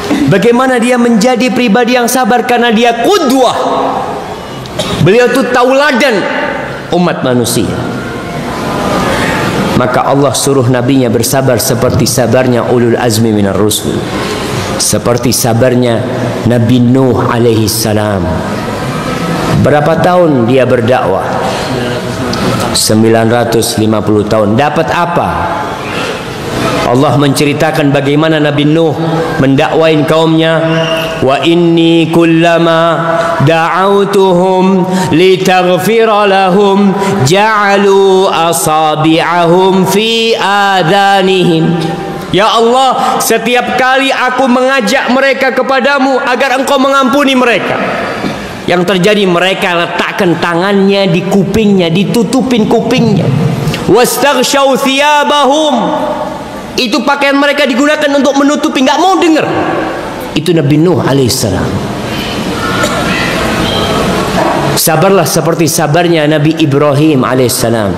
Bagaimana dia menjadi pribadi yang sabar? Karena dia qudwah. Beliau itu tauladan umat manusia. Maka Allah suruh nabinya bersabar seperti sabarnya ulul azmi minar rusul, seperti sabarnya Nabi Nuh alaihi salam. Berapa tahun dia berdakwah? 950 tahun. Dapat apa? Allah menceritakan bagaimana Nabi Nuh mendakwain kaumnya. Wa inni kullama da'autuhum litaghfira lahum ja'alu asabi'ahum fi adanihim. Ya Allah, setiap kali aku mengajak mereka kepadamu agar engkau mengampuni mereka, yang terjadi mereka letakkan tangannya di kupingnya, ditutupin kupingnya. Wastaghshaw thiyabahum, itu pakaian mereka digunakan untuk menutupi, nggak mau dengar. Itu Nabi Nuh alaihissalam. Sabarlah seperti sabarnya Nabi Ibrahim alaihissalam.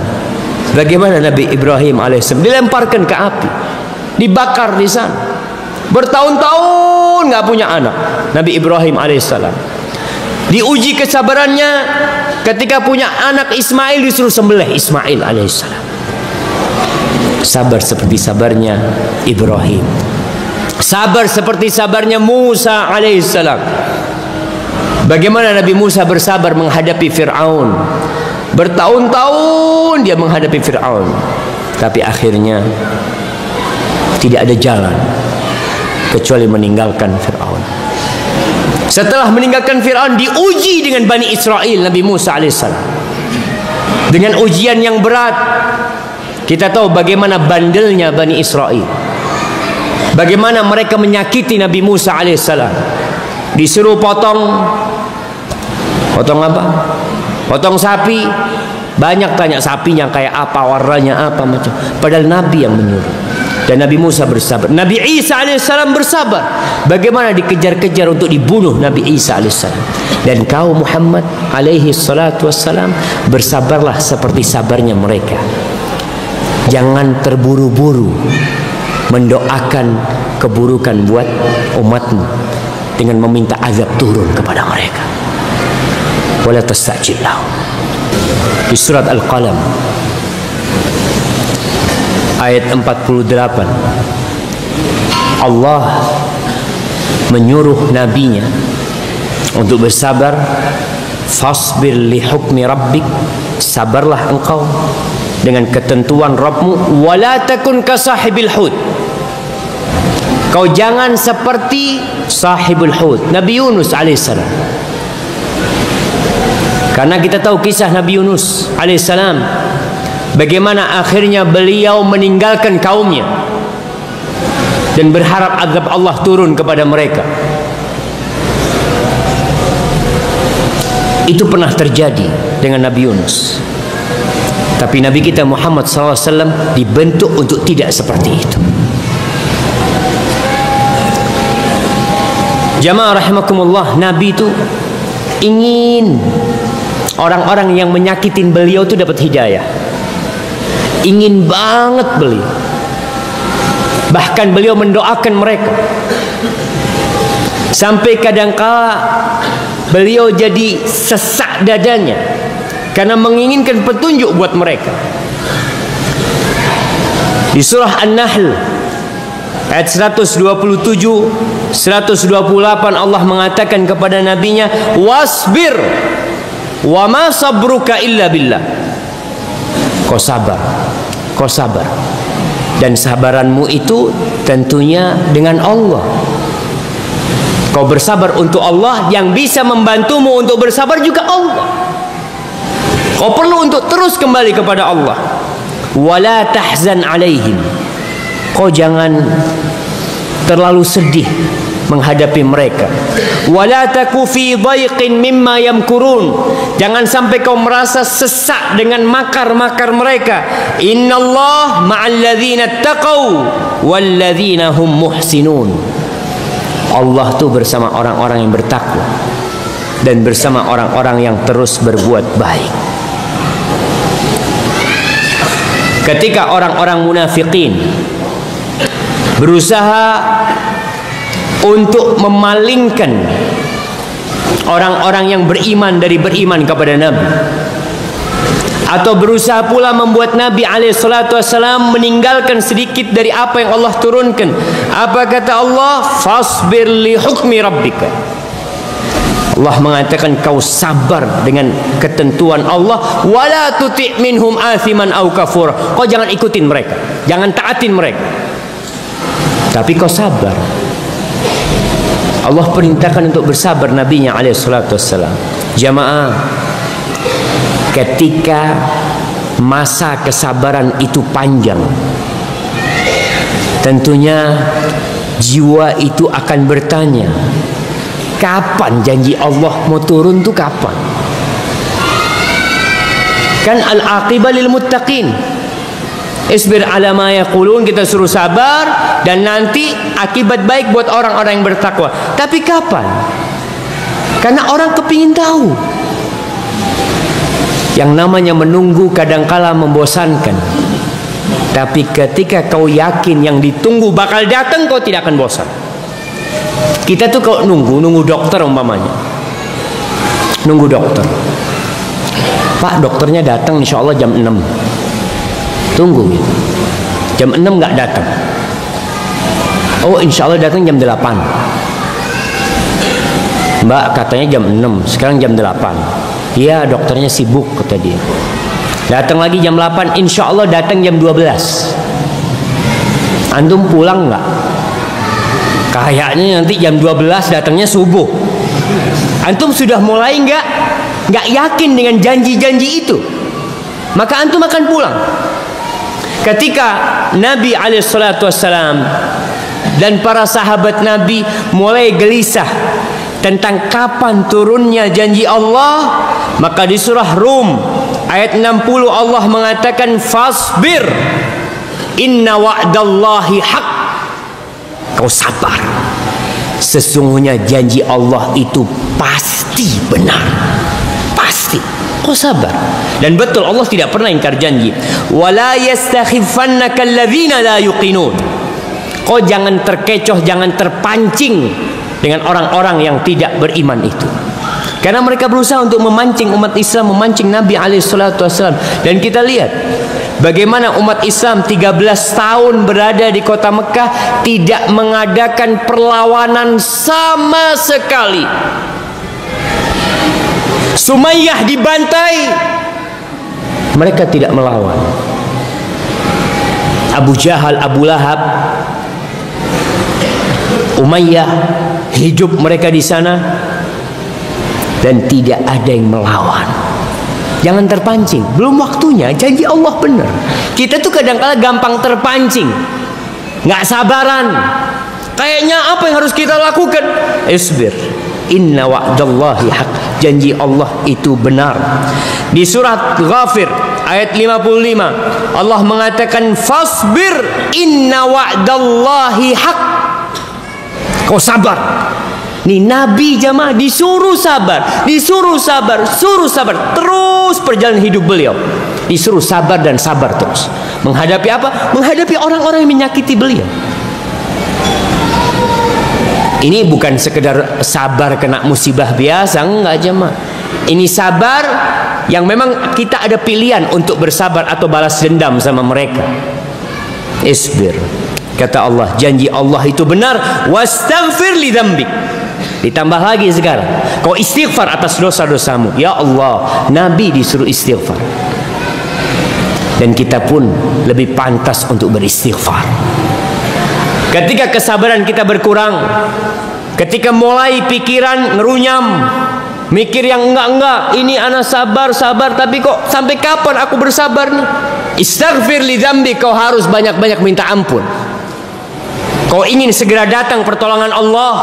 Bagaimana Nabi Ibrahim alaihissalam? Dilemparkan ke api, dibakar di sana, bertahun-tahun nggak punya anak. Nabi Ibrahim alaihissalam diuji kesabarannya ketika punya anak Ismail, disuruh sembelih Ismail alaihissalam. Sabar seperti sabarnya Ibrahim. Sabar seperti sabarnya Musa alaihissalam. Bagaimana Nabi Musa bersabar menghadapi Fir'aun. Bertahun-tahun dia menghadapi Fir'aun, tapi akhirnya tidak ada jalan kecuali meninggalkan Fir'aun. Setelah meninggalkan Fir'aun, diuji dengan Bani Israel, Nabi Musa alaihissalam, dengan ujian yang berat. Kita tahu bagaimana bandelnya Bani Israel, bagaimana mereka menyakiti Nabi Musa alaihissalam. Disuruh potong apa? Potong sapi. Banyak tanya sapinya kayak apa, warnanya apa, macam. Padahal Nabi yang menyuruh. Dan Nabi Musa bersabar. Nabi Isa alaihissalam bersabar. Bagaimana dikejar-kejar untuk dibunuh Nabi Isa alaihissalam. Dan kau Muhammad alaihi salatu wassalam, bersabarlah seperti sabarnya mereka. Jangan terburu-buru mendoakan keburukan buat umatmu dengan meminta azab turun kepada mereka. Wala tastajil lahum. Di surat Al-Qalam ayat 48, Allah menyuruh nabinya untuk bersabar. Fasbir li hukmi rabbik, sabarlah engkau dengan ketentuan Rabbmu. Wala takun ka sahibil hud, kau jangan seperti sahibul hud, Nabi Yunus alaihissalam. Karena kita tahu kisah Nabi Yunus alaihissalam, bagaimana akhirnya beliau meninggalkan kaumnya dan berharap azab Allah turun kepada mereka. Itu pernah terjadi dengan Nabi Yunus. Tapi Nabi kita Muhammad SAW dibentuk untuk tidak seperti itu. Jamaah rahimakumullah, Nabi itu ingin orang-orang yang menyakitin beliau itu dapat hidayah. Ingin banget beliau. Bahkan beliau mendoakan mereka. Sampai kadangkala beliau jadi sesak dadanya karena menginginkan petunjuk buat mereka. Di surah An-Nahl ayat 127, 128 Allah mengatakan kepada nabinya, wasbir wa ma sabruka illa billah. Kau sabar dan sabaranmu itu tentunya dengan Allah. Kau bersabar untuk Allah, yang bisa membantumu untuk bersabar juga Allah. Kau perlu untuk terus kembali kepada Allah. Wala tahzan alaihim, kau jangan terlalu sedih menghadapi mereka. Wala taku fi dhaiqin mimma yamkurun, jangan sampai kau merasa sesak dengan makar-makar mereka. Innallaha ma'al ladzina taqaw wal ladzina hum muhsinun. Allah tuh bersama orang-orang yang bertakwa dan bersama orang-orang yang terus berbuat baik. Ketika orang-orang munafikin berusaha untuk memalingkan orang-orang yang beriman dari beriman kepada Nabi, atau berusaha pula membuat Nabi alaihissalam meninggalkan sedikit dari apa yang Allah turunkan, apa kata Allah? Fasbir li hukmi rabbika. Allah mengatakan kau sabar dengan ketentuan Allah. Wala tuti' minhum athiman au kafur, kau jangan ikutin mereka, jangan taatin mereka, tapi kau sabar. Allah perintahkan untuk bersabar nabinya alaihissalam. Jamaah, ketika masa kesabaran itu panjang, tentunya jiwa itu akan bertanya, kapan janji Allah mau turun tuh kapan? Kan al-aqibah lil muttaqin. Isbir ala ma yaqulun, kita suruh sabar dan nanti akibat baik buat orang-orang yang bertakwa. Tapi kapan? Karena orang kepingin tahu. Yang namanya menunggu kadangkala membosankan. Tapi ketika kau yakin yang ditunggu bakal datang, kau tidak akan bosan. Kita tuh kalau nunggu dokter umpamanya, nunggu dokter, Pak dokternya datang insya Allah jam 6, tunggu gitu. Jam 6 nggak datang, oh insya Allah datang jam 8. Mbak katanya jam 6, sekarang jam 8. Ya, dokternya sibuk, kata dia. Datang lagi jam 8, insya Allah datang jam 12. Antum pulang nggak? Kayaknya nanti jam 12 datangnya subuh. Antum sudah mulai nggak yakin dengan janji-janji itu, maka antum akan pulang. Ketika Nabi alaihissalam dan para sahabat Nabi mulai gelisah tentang kapan turunnya janji Allah, maka di surah Rum ayat 60 Allah mengatakan, fasbir inna wa'dallahi haq. Kau sabar, sesungguhnya janji Allah itu pasti benar, pasti. Kau sabar. Dan betul, Allah tidak pernah ingkar janji. Wala yastakhifannaka alladzina la yuqinun. Kau jangan terkecoh, jangan terpancing dengan orang-orang yang tidak beriman itu, karena mereka berusaha untuk memancing umat Islam, memancing Nabi alaihissalam. Dan kita lihat bagaimana umat Islam 13 tahun berada di kota Mekah tidak mengadakan perlawanan sama sekali. Sumayyah dibantai, mereka tidak melawan. Abu Jahal, Abu Lahab, Umayyah, hidup mereka di sana dan tidak ada yang melawan. Jangan terpancing, belum waktunya, janji Allah benar. Kita tuh kadang-kadang gampang terpancing, nggak sabaran. Kayaknya apa yang harus kita lakukan? Isbir, inna wa'dallahi haq. Janji Allah itu benar. Di surat Ghafir ayat 55 Allah mengatakan, fasbir inna wa'dallahi haq. Kau sabar. Nih Nabi jamaah disuruh sabar, disuruh sabar, suruh sabar. Terus perjalanan hidup beliau disuruh sabar dan sabar terus. Menghadapi apa? Menghadapi orang-orang yang menyakiti beliau. Ini bukan sekedar sabar kena musibah biasa, enggak jemaah. Ini sabar yang memang kita ada pilihan untuk bersabar atau balas dendam sama mereka. Isbir, kata Allah, janji Allah itu benar. Wastaghfir li dzambik. Ditambah lagi sekarang, kau istighfar atas dosa-dosamu. Ya Allah, Nabi disuruh istighfar. Dan kita pun lebih pantas untuk beristighfar. Ketika kesabaran kita berkurang, ketika mulai pikiran ngerunyam, mikir yang enggak, ini anak sabar, tapi kok sampai kapan aku bersabar nih? Istaghfir li dzambi, kau harus banyak-banyak minta ampun. Kau ingin segera datang pertolongan Allah,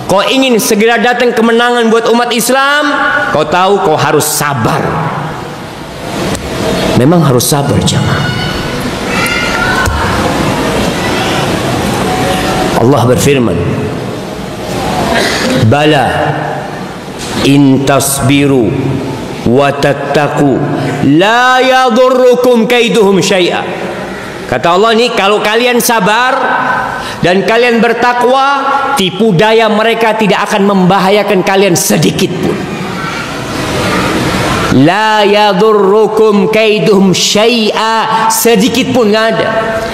kau ingin segera datang kemenangan buat umat Islam, kau tahu kau harus sabar. Memang harus sabar jemaah. Allah berfirman, bala in tasbiru wa tattaqu la yadurrukum kaiduhum syai'a. Kata Allah nih, kalau kalian sabar dan kalian bertakwa, tipu daya mereka tidak akan membahayakan kalian sedikit pun. La yadurrukum kaiduhum syai'a, sedikit pun nggak ada.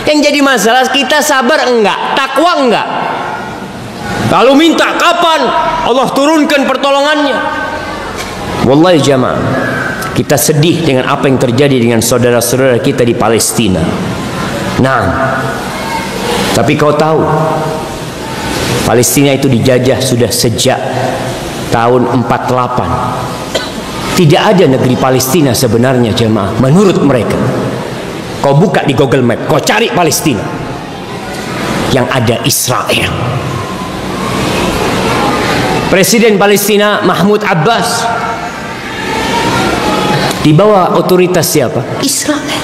Yang jadi masalah kita sabar enggak, takwa enggak. Kalau minta kapan Allah turunkan pertolongannya? Wallahi jamaah, kita sedih dengan apa yang terjadi dengan saudara-saudara kita di Palestina. Nah, tapi kau tahu Palestina itu dijajah sudah sejak tahun 48. Tidak ada negeri Palestina sebenarnya jemaah menurut mereka. Kau buka di Google Map, kau cari Palestina, yang ada Israel. Presiden Palestina Mahmud Abbas di bawah otoritas siapa? Israel.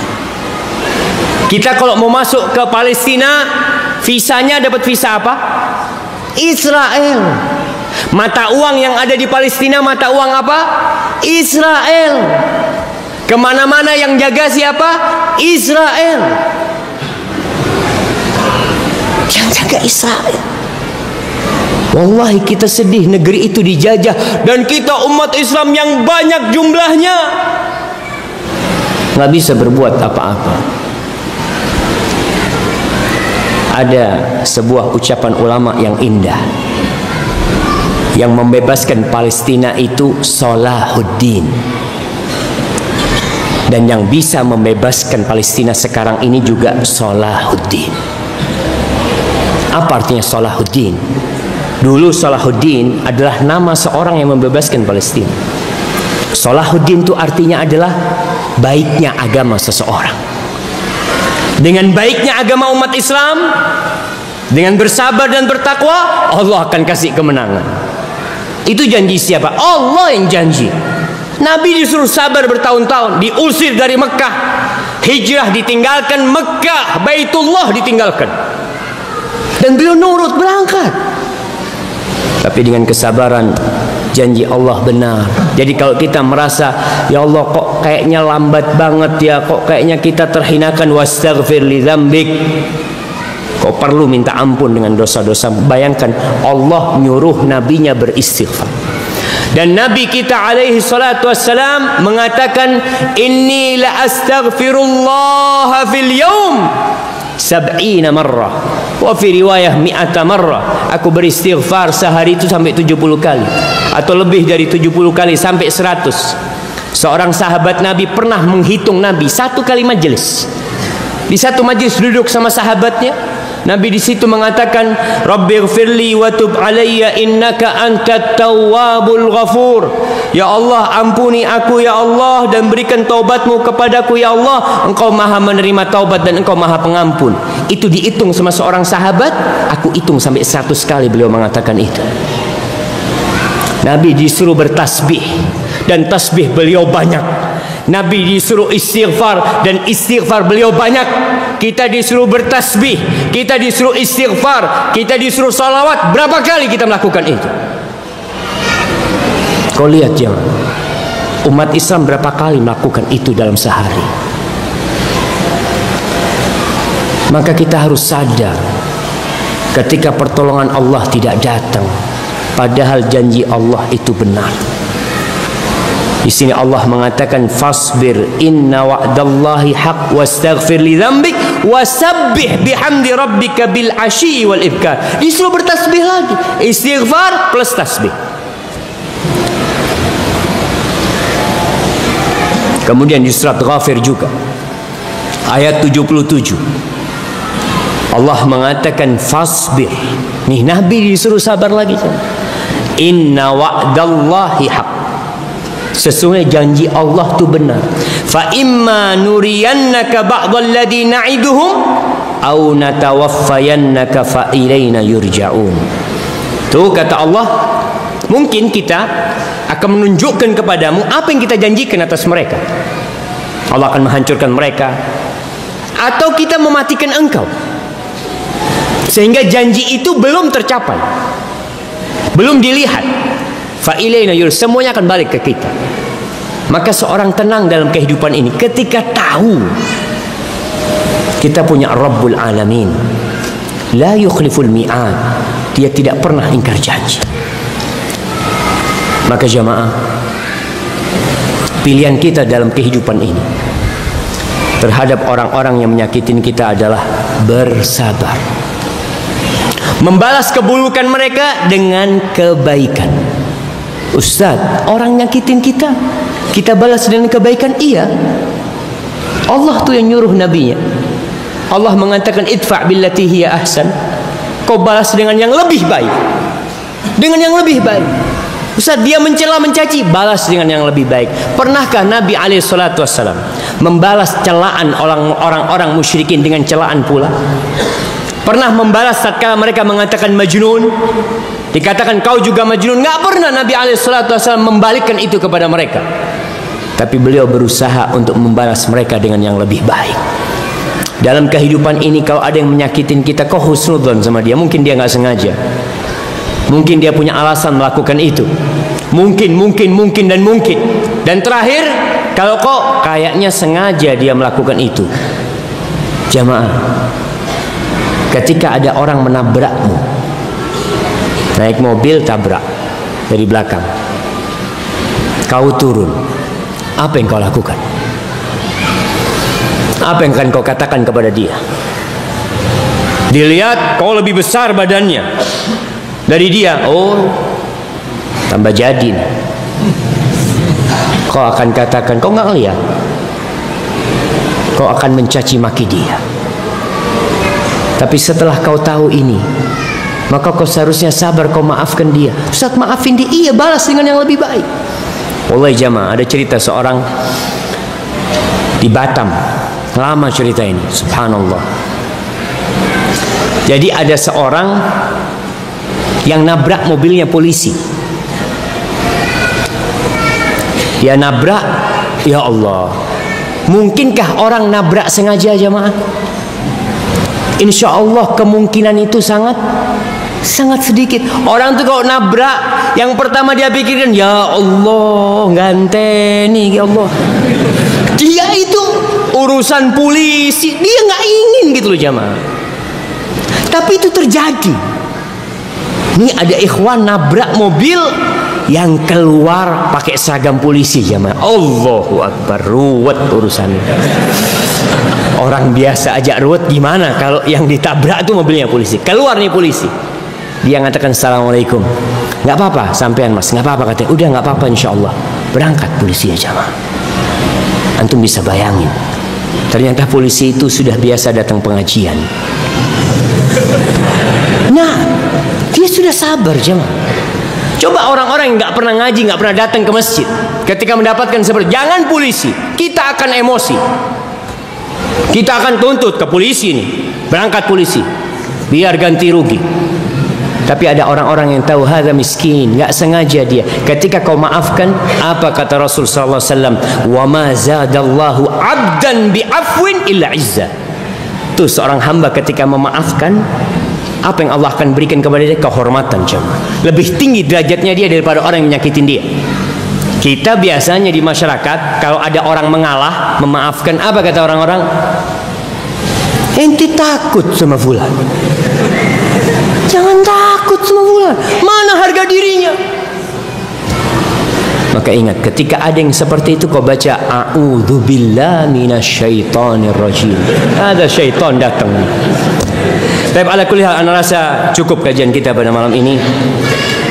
Kita kalau mau masuk ke Palestina, visanya dapat visa apa? Israel. Mata uang yang ada di Palestina, mata uang apa? Israel. Kemana-mana yang jaga siapa? Israel. Yang jaga Israel. Wallahi kita sedih, negeri itu dijajah dan kita umat Islam yang banyak jumlahnya nggak bisa berbuat apa-apa. Ada sebuah ucapan ulama yang indah. Yang membebaskan Palestina itu Salahuddin. Dan yang bisa membebaskan Palestina sekarang ini juga Salahuddin. Apa artinya Salahuddin? Dulu Salahuddin adalah nama seorang yang membebaskan Palestina. Salahuddin itu artinya adalah baiknya agama seseorang. Dengan baiknya agama umat Islam, dengan bersabar dan bertakwa, Allah akan kasih kemenangan. Itu janji siapa? Allah yang janji. Nabi disuruh sabar bertahun-tahun, diusir dari Mekah, hijrah ditinggalkan, Mekah, Baitullah ditinggalkan, dan beliau nurut berangkat. Tapi dengan kesabaran, janji Allah benar. Jadi kalau kita merasa, ya Allah kok kayaknya lambat banget ya, kok kayaknya kita terhinakan, wastaghfir li dzambik, kok perlu minta ampun dengan dosa-dosa. Bayangkan Allah nyuruh nabinya beristighfar. Dan Nabi kita alaihi salatu wassalam mengatakan, inni la astaghfirullah fil yaum 70 marrah wa fi riwayah 100 marrah. Aku beristighfar sehari itu sampai 70 kali, atau lebih dari 70 kali sampai 100. Seorang sahabat Nabi pernah menghitung Nabi satu kali majelis. Di satu majelis duduk sama sahabatnya, Nabi di situ mengatakan, Rabbighfirli wa tub alayya innaka antat tawwabul ghafur. Ya Allah, ampuni aku ya Allah, dan berikan taubatmu kepadaku ya Allah. Engkau maha menerima taubat dan engkau maha pengampun. Itu dihitung sama seorang sahabat. Aku hitung sampai 100 kali beliau mengatakan itu. Nabi disuruh bertasbih, dan tasbih beliau banyak. Nabi disuruh istighfar, dan istighfar beliau banyak. Kita disuruh bertasbih, kita disuruh istighfar, kita disuruh salawat. Berapa kali kita melakukan itu? Kau lihat ya, umat Islam berapa kali melakukan itu dalam sehari. Maka kita harus sadar, ketika pertolongan Allah tidak datang, padahal janji Allah itu benar. Di sini Allah mengatakan, fasbir inna wa'dallahi haq wastaghfir li dzambik wasabbih bihamdi rabbika bil asyi wal ibkar. Disuruh bertasbih lagi, istighfar plus tasbih. Kemudian di surat Ghafir juga ayat 77 Allah mengatakan fasbir. Nih Nabi disuruh sabar lagi. Inna wa'dallahi haq. Sesungguhnya janji Allah itu benar. Fa imma nuriyannaka ba'dalladzi na'iduhum aw natawaffayannaka fa ilaina yurja'un. Tuh kata Allah, mungkin kita akan menunjukkan kepadamu apa yang kita janjikan atas mereka. Allah akan menghancurkan mereka, atau kita mematikan engkau, sehingga janji itu belum tercapai, belum dilihat. Fa ilaina yur, semuanya akan balik ke kita. Maka seorang tenang dalam kehidupan ini ketika tahu kita punya Rabbul Alamin, la yukhliful mi'ad, dia tidak pernah ingkar janji. Maka jamaah, pilihan kita dalam kehidupan ini terhadap orang-orang yang menyakitin kita adalah bersabar, membalas keburukan mereka dengan kebaikan. Ustaz, orang nyakitin kita, kita balas dengan kebaikan. Iya, Allah tuh yang nyuruh nabinya. Allah mengatakan idfa' billati hiya ahsan. Kau balas dengan yang lebih baik, dengan yang lebih baik. Ustaz, dia mencela mencaci, balas dengan yang lebih baik. Pernahkah Nabi alaihissalatu wassalam membalas celaan orang-orang musyrikin dengan celaan pula? Pernah membalas tatkala mereka mengatakan majnun, dikatakan kau juga majnun? Nggak pernah Nabi alaihissalatu wassalam membalikkan itu kepada mereka. Tapi beliau berusaha untuk membalas mereka dengan yang lebih baik. Dalam kehidupan ini kalau ada yang menyakitin kita, kau husnudzon sama dia. Mungkin dia nggak sengaja, mungkin dia punya alasan melakukan itu, mungkin. Dan terakhir, kalau kau kayaknya sengaja dia melakukan itu. Jamaah, ketika ada orang menabrakmu, naik mobil tabrak dari belakang, kau turun, apa yang kau lakukan? Apa yang akan kau katakan kepada dia? Dilihat kau lebih besar badannya dari dia. Oh, tambah jadi nih. Kau akan katakan kau nggak ngeliat, kau akan mencaci maki dia. Tapi setelah kau tahu ini, maka kau seharusnya sabar, kau maafkan dia. Ustaz, maafin dia, iya, balas dengan yang lebih baik. Wallahi jamaah, ada cerita seorang di Batam, lama cerita ini, subhanallah. Jadi ada seorang yang nabrak mobilnya polisi. Dia nabrak, ya Allah. Mungkinkah orang nabrak sengaja jamaah? Insya Allah kemungkinan itu sangat sedikit. Orang tuh kalau nabrak, yang pertama dia pikirkan, ya Allah, ganteni, ya Allah. Dia itu urusan polisi, dia nggak ingin gitu loh jamaah. Tapi itu terjadi. Ini ada ikhwan nabrak mobil yang keluar pakai seragam polisi jamaah. Allahu Akbar, ruwet urusannya. Orang biasa aja ruwet, gimana kalau yang ditabrak tuh mobilnya polisi. Keluar nih polisi, dia ngatakan assalamualaikum. Nggak apa-apa sampean mas, nggak apa-apa katanya. Udah nggak apa-apa insya Allah. Berangkat polisi aja jamaah. Antum bisa bayangin, ternyata polisi itu sudah biasa datang pengajian. Nah, dia sudah sabar jemaah. Coba orang-orang yang nggak pernah ngaji, nggak pernah datang ke masjid, ketika mendapatkan seperti, jangan polisi, kita akan emosi, kita akan tuntut ke polisi nih, berangkat polisi, biar ganti rugi. Tapi ada orang-orang yang tahu hadza miskin, nggak sengaja dia. Ketika kau maafkan, apa kata Rasul sallallahu alaihi wasallam? Wa ma zadallahu 'abdan bi'afwin illa 'izza. Tuh seorang hamba ketika memaafkan, apa yang Allah akan berikan kepada dia? Kehormatan jemaah. Lebih tinggi derajatnya dia daripada orang yang menyakitin dia. Kita biasanya di masyarakat kalau ada orang mengalah, memaafkan, apa kata orang-orang? Ente takut sama fulan. Jangan takut sama fulan. Mana harga dirinya? Maka ingat, ketika ada yang seperti itu kau baca a'udzubillahi minasyaitonir rajim. Ada syaitan datang. Tapi ala kulli hal, ana rasa cukup kajian kita pada malam ini.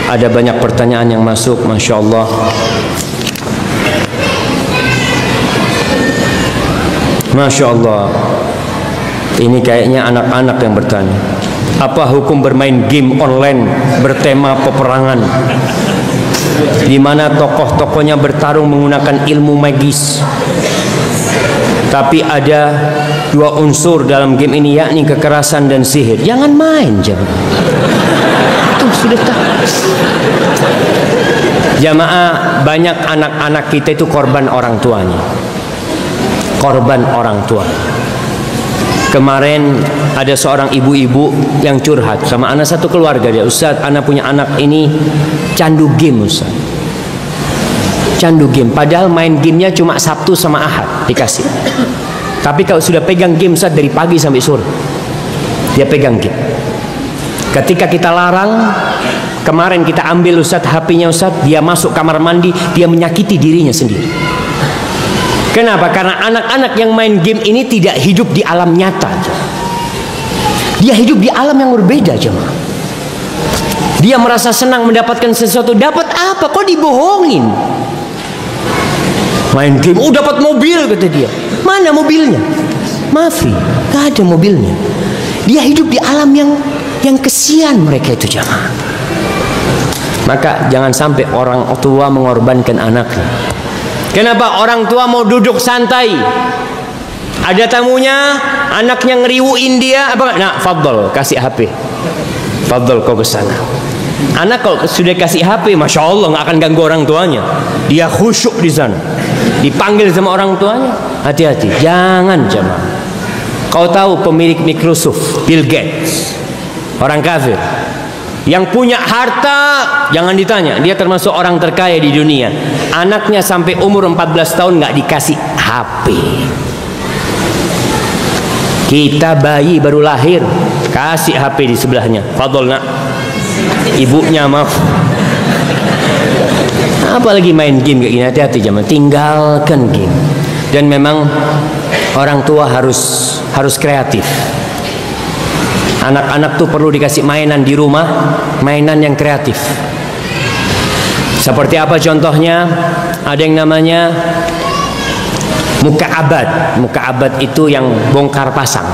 Ada banyak pertanyaan yang masuk, masya Allah. Masya Allah. Ini kayaknya anak-anak yang bertanya. Apa hukum bermain game online bertema peperangan, di mana tokoh-tokohnya bertarung menggunakan ilmu magis? Tapi ada dua unsur dalam game ini, yakni kekerasan dan sihir. Jangan main jamaah. Itu sudah tahu. Jamaah, banyak anak-anak kita itu korban orang tuanya. Korban orang tua. Kemarin ada seorang ibu-ibu yang curhat sama anak satu keluarga dia. Ustaz, anak punya anak ini candu game Ustaz. Candu game. Padahal main gamenya cuma Sabtu sama Ahad dikasih. Tapi kalau sudah pegang game Ustaz dari pagi sampai sore, dia pegang game. Ketika kita larang, kemarin kita ambil Ustaz HP-nya Ustaz, dia masuk kamar mandi, dia menyakiti dirinya sendiri. Kenapa? Karena anak-anak yang main game ini tidak hidup di alam nyata. Dia hidup di alam yang berbeda jemaah. Dia merasa senang mendapatkan sesuatu. Dapat apa? Kok dibohongin? Main game, oh dapat mobil kata dia. Mana mobilnya? Maafi, gak ada mobilnya. Dia hidup di alam yang kesian mereka itu jemaah. Maka jangan sampai orang tua mengorbankan anaknya. Kenapa orang tua mau duduk santai? Ada tamunya, anaknya ngeriwuin dia, apa? Nah, fadl, kasih HP. Fadl kau ke sana. Anak kalau sudah kasih HP, masya Allah nggak akan ganggu orang tuanya. Dia khusyuk di sana. Dipanggil sama orang tuanya, hati-hati, jangan jemaah. Kau tahu pemilik Microsoft, Bill Gates, orang kafir. Yang punya harta jangan ditanya, dia termasuk orang terkaya di dunia. Anaknya sampai umur 14 tahun nggak dikasih HP. Kita bayi baru lahir kasih HP di sebelahnya. Fadol nak, ibunya maaf. Apalagi main game kayak gini, hati-hati jangan, tinggalkan game. Dan memang orang tua harus kreatif. Anak-anak tuh perlu dikasih mainan di rumah, mainan yang kreatif. Seperti apa contohnya? Ada yang namanya muka'abad. Muka'abad itu yang bongkar pasang,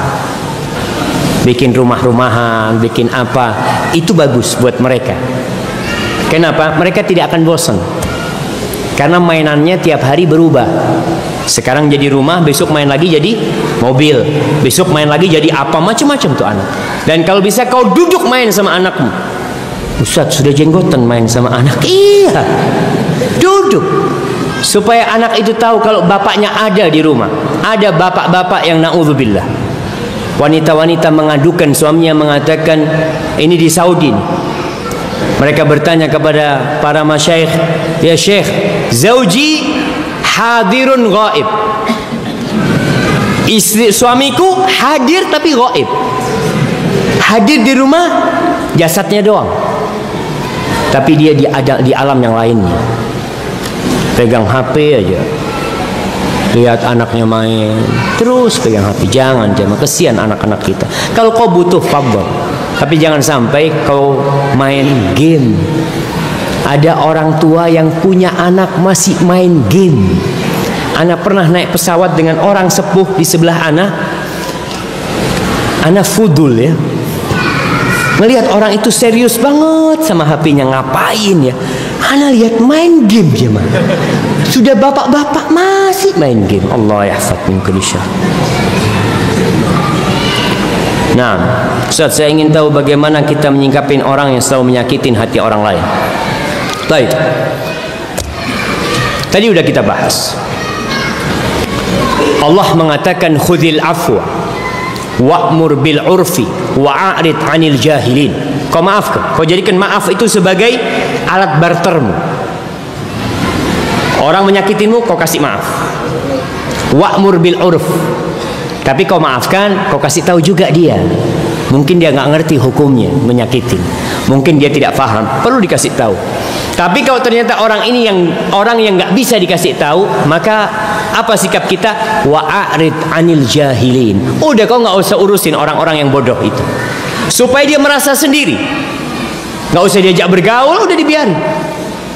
bikin rumah-rumahan, bikin apa. Itu bagus buat mereka. Kenapa? Mereka tidak akan bosan, karena mainannya tiap hari berubah. Sekarang jadi rumah, besok main lagi jadi mobil, besok main lagi jadi apa, macam-macam tuh anak. Dan kalau bisa kau duduk main sama anakmu. Ustaz sudah jenggotan main sama anak. Iya, duduk, supaya anak itu tahu kalau bapaknya ada di rumah. Ada bapak-bapak yang na'udzubillah, wanita-wanita mengadukan suaminya, mengatakan, ini di Saudi nih. Mereka bertanya kepada para masyayikh, ya syekh, zauji hadirun ghaib. Istri suamiku hadir tapi ghaib. Hadir di rumah, jasadnya doang, tapi dia di alam yang lainnya. Pegang HP aja, lihat anaknya main, terus pegang HP. Jangan, kesian anak-anak kita. Kalau kau butuh, fadhol, tapi jangan sampai kau main game. Ada orang tua yang punya anak masih main game. Anak pernah naik pesawat dengan orang sepuh di sebelah anak. Anak fudul ya, ngelihat orang itu serius banget sama HP-nya. Ngapain ya? Anak lihat main game jemaah. Sudah bapak-bapak masih main game. Allah yahfad min kulli syarr. Nah, Ustaz, saya ingin tahu bagaimana kita menyingkapin orang yang selalu menyakitin hati orang lain. Baik, tadi udah kita bahas. Allah mengatakan khudhil afwa wa'mur bil urfi wa'arid 'anil jahilin. Kau maafkan, kau jadikan maaf itu sebagai alat bartermu. Orang menyakitinmu, kau kasih maaf. Wa'mur bil urf, tapi kau maafkan, kau kasih tahu juga dia. Mungkin dia nggak ngerti hukumnya menyakitin, mungkin dia tidak paham, perlu dikasih tahu. Tapi kalau ternyata orang ini orang yang nggak bisa dikasih tahu, maka apa sikap kita? Wa'arid 'anil jahilin. Udah, kau nggak usah urusin orang-orang yang bodoh itu, supaya dia merasa sendiri, nggak usah diajak bergaul, udah dibiarin.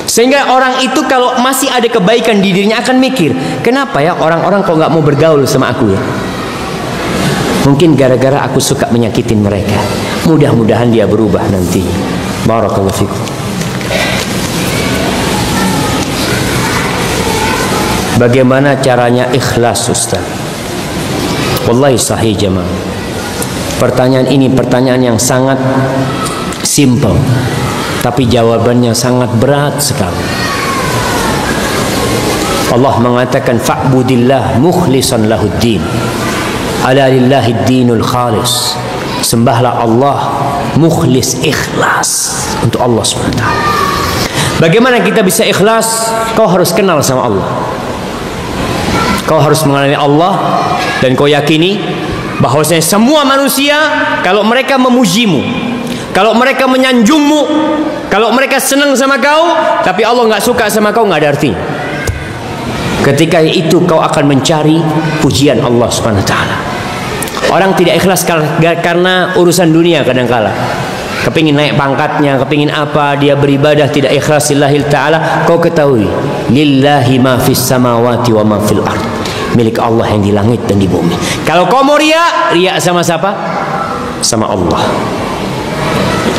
Sehingga orang itu kalau masih ada kebaikan di dirinya akan mikir, kenapa ya orang-orang kok nggak mau bergaul sama aku ya? Mungkin gara-gara aku suka menyakitin mereka. Mudah-mudahan dia berubah nanti. Barakallahu fikum. Bagaimana caranya ikhlas, Ustaz? Wallahi sahih jemaah. Pertanyaan ini pertanyaan yang sangat simple, tapi jawabannya sangat berat sekali. Allah mengatakan fa'budillah mukhlishan lahuddin. Ala lillahid dinul khalis. Sembahlah Allah mukhlis, ikhlas untuk Allah SWT. Bagaimana kita bisa ikhlas? Kau harus kenal sama Allah. Kau harus mengenali Allah, dan kau yakini bahwasanya semua manusia, kalau mereka memujimu, kalau mereka menyanjungmu, kalau mereka senang sama kau, tapi Allah nggak suka sama kau, nggak ada artinya. Ketika itu kau akan mencari pujian Allah Subhanahu wa taala. Orang tidak ikhlas karena urusan dunia kadangkala. Kepingin naik pangkatnya, kepingin apa, dia beribadah tidak ikhlas lillahi ta'ala. Kau ketahui, lillahi ma fis samawati wa ma fil ard, milik Allah yang di langit dan di bumi. Kalau kau mau riya, riya sama siapa? Sama Allah.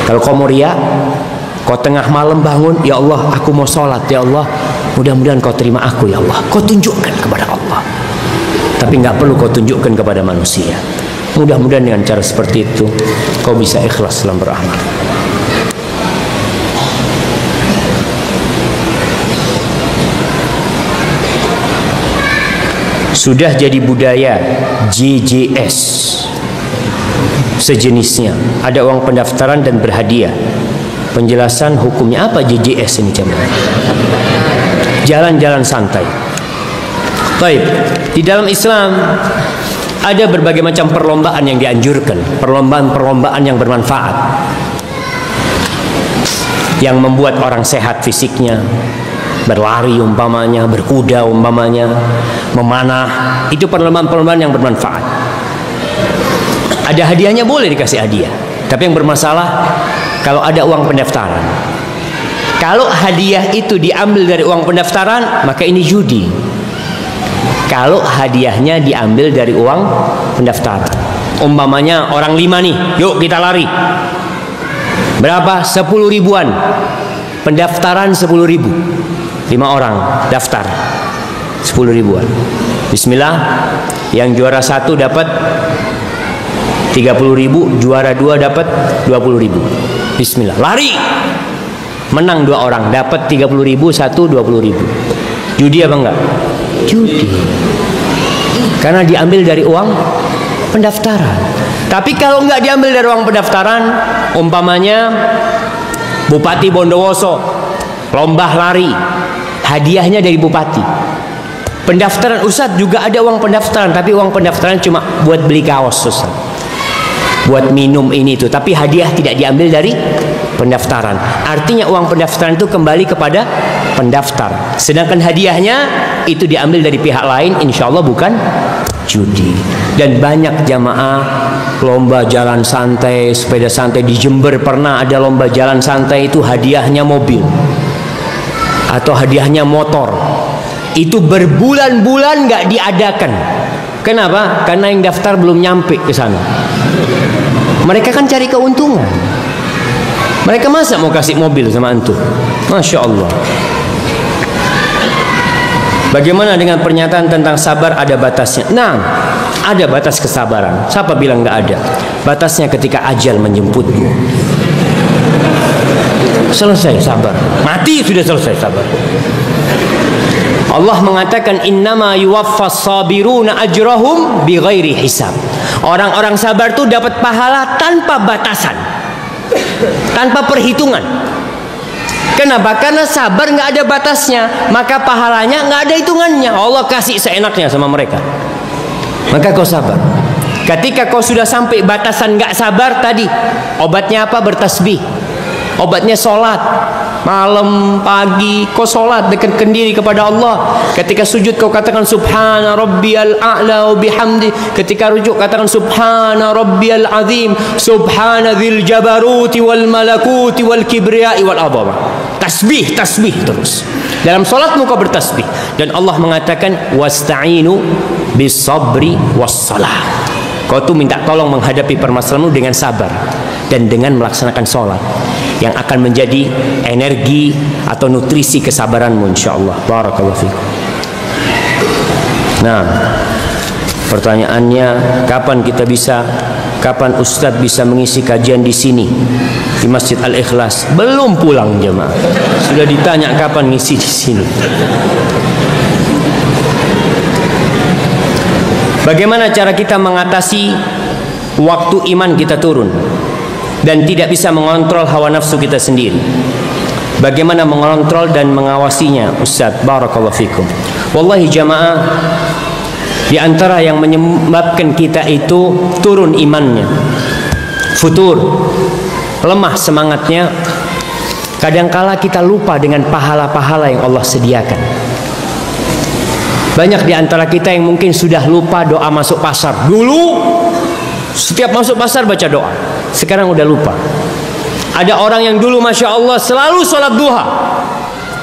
Kalau kau mau riya, kau tengah malam bangun, ya Allah aku mau sholat, ya Allah mudah-mudahan kau terima aku, ya Allah. Kau tunjukkan kepada Allah, tapi nggak perlu kau tunjukkan kepada manusia. Mudah-mudahan dengan cara seperti itu kau bisa ikhlas dalam beramal. Sudah jadi budaya JJS sejenisnya, ada uang pendaftaran dan berhadiah. Penjelasan hukumnya apa JJS ini jemaah? Jalan-jalan santai. Baik, di dalam Islam ada berbagai macam perlombaan yang dianjurkan, perlombaan-perlombaan yang bermanfaat, yang membuat orang sehat fisiknya, berlari umpamanya, berkuda umpamanya, memanah. Itu perlombaan-perlombaan yang bermanfaat. Ada hadiahnya, boleh dikasih hadiah, tapi yang bermasalah kalau ada uang pendaftaran. Kalau hadiah itu diambil dari uang pendaftaran, maka ini judi. Kalau hadiahnya diambil dari uang pendaftaran, umpamanya orang 5 nih, yuk kita lari. Berapa? 10 ribuan. Pendaftaran 10 ribu. 5 orang daftar 10 ribuan. Bismillah. Yang juara 1 dapat 30 ribu, juara 2 dapat 20 ribu. Bismillah. Lari. Menang 2 orang, dapat 30 ribu, 1 20 ribu. Judi apa enggak? Judi. Karena diambil dari uang pendaftaran. Tapi kalau enggak diambil dari uang pendaftaran, umpamanya Bupati Bondowoso lomba lari, hadiahnya dari bupati. Pendaftaran Ustadz juga ada uang pendaftaran, tapi uang pendaftaran cuma buat beli kaos Ustadz, buat minum ini itu, tapi hadiah tidak diambil dari pendaftaran. Artinya uang pendaftaran itu kembali kepada pendaftar, sedangkan hadiahnya itu diambil dari pihak lain, insya Allah bukan judi. Dan banyak jamaah lomba jalan santai, sepeda santai. Di Jember pernah ada lomba jalan santai, itu hadiahnya mobil atau hadiahnya motor. Itu berbulan-bulan nggak diadakan. Kenapa? Karena yang daftar belum nyampe ke sana. Mereka kan cari keuntungan. Mereka masa mau kasih mobil sama antum? Masya Allah. Bagaimana dengan pernyataan tentang sabar ada batasnya? Nah, ada batas kesabaran. Siapa bilang nggak ada? Batasnya ketika ajal menjemputmu. Selesai sabar. Mati sudah selesai sabar. Allah mengatakan innama yuwaffas sabiruna ajrahum bighairi hisab. Orang-orang sabar itu dapat pahala tanpa batasan, tanpa perhitungan. Kenapa? Karena sabar nggak ada batasnya, maka pahalanya nggak ada hitungannya. Allah kasih seenaknya sama mereka. Maka kau sabar. Ketika kau sudah sampai batasan nggak sabar tadi, obatnya apa? Bertasbih. Obatnya sholat. Malam, pagi, kau sholat, dekatkan diri kepada Allah. Ketika sujud kau katakan subhana rabbiyal a'la wa bihamdi. Ketika rujuk katakan subhana rabbiyal azim, subhana dzil jabaruti wal malakuti wal kibriyai wal adhamah. Tasbih, tasbih terus. Dalam sholatmu kau bertasbih. Dan Allah mengatakan wasta'inu bis sabri was salah. Kau tuh minta tolong menghadapi permasalahanmu dengan sabar dan dengan melaksanakan sholat, yang akan menjadi energi atau nutrisi kesabaranmu insyaallah. Barakallahu fikum. Nah, pertanyaannya, kapan Ustadz bisa mengisi kajian di sini di Masjid Al-Ikhlas? Belum pulang jemaah. Sudah ditanya kapan ngisi di sini. Bagaimana cara kita mengatasi waktu iman kita turun dan tidak bisa mengontrol hawa nafsu kita sendiri? Bagaimana mengontrol dan mengawasinya Ustaz? Barakallahu fikum. Wallahi jamaah, di antara yang menyebabkan kita itu turun imannya, futur, lemah semangatnya, kadangkala kita lupa dengan pahala-pahala yang Allah sediakan. Banyak di antara kita yang mungkin sudah lupa doa masuk pasar. Dulu setiap masuk pasar baca doa, sekarang udah lupa. Ada orang yang dulu Masya Allah selalu sholat duha,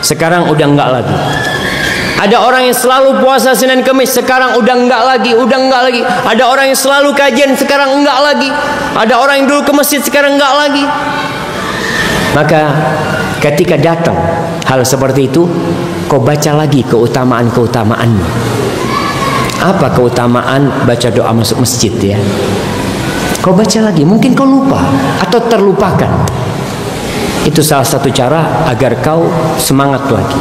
sekarang udah enggak lagi. Ada orang yang selalu puasa Senin Kemis, sekarang udah enggak lagi. Ada orang yang selalu kajian, sekarang enggak lagi. Ada orang yang dulu ke masjid, sekarang enggak lagi. Maka ketika datang hal seperti itu, kau baca lagi keutamaan-keutamaannya. Apa keutamaan baca doa masuk masjid ya? Kau baca lagi, mungkin kau lupa atau terlupakan. Itu salah satu cara agar kau semangat lagi.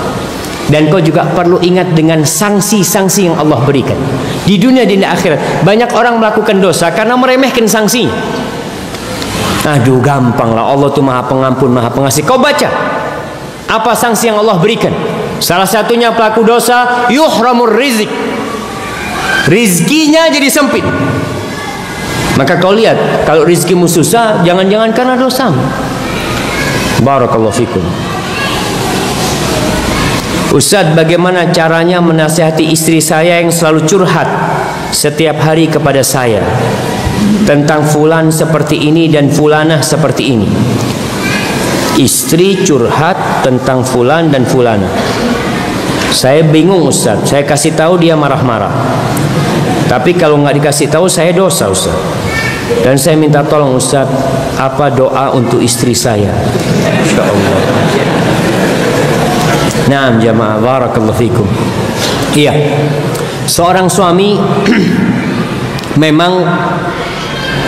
Dan kau juga perlu ingat dengan sanksi-sanksi yang Allah berikan di dunia dan di akhirat. Banyak orang melakukan dosa karena meremehkan sanksinya. Aduh, gampang lah, Allah tuh Maha Pengampun, Maha Pengasih. Kau baca apa sanksi yang Allah berikan. Salah satunya pelaku dosa yuhramur rizq, rizkinya jadi sempit. Maka kau lihat, kalau rizkimu susah, jangan-jangan karena dosamu. Barakallahu fikum. Ustaz, bagaimana caranya menasihati istri saya yang selalu curhat setiap hari kepada saya tentang fulan seperti ini dan fulanah seperti ini? Istri curhat tentang fulan dan fulana. Saya bingung Ustaz, saya kasih tahu dia marah-marah. Tapi kalau nggak dikasih tahu saya dosa Ustaz. Dan saya minta tolong Ustaz, apa doa untuk istri saya? Insyaallah. Naam jamaah, barakallahu fikum. Iya, seorang suami memang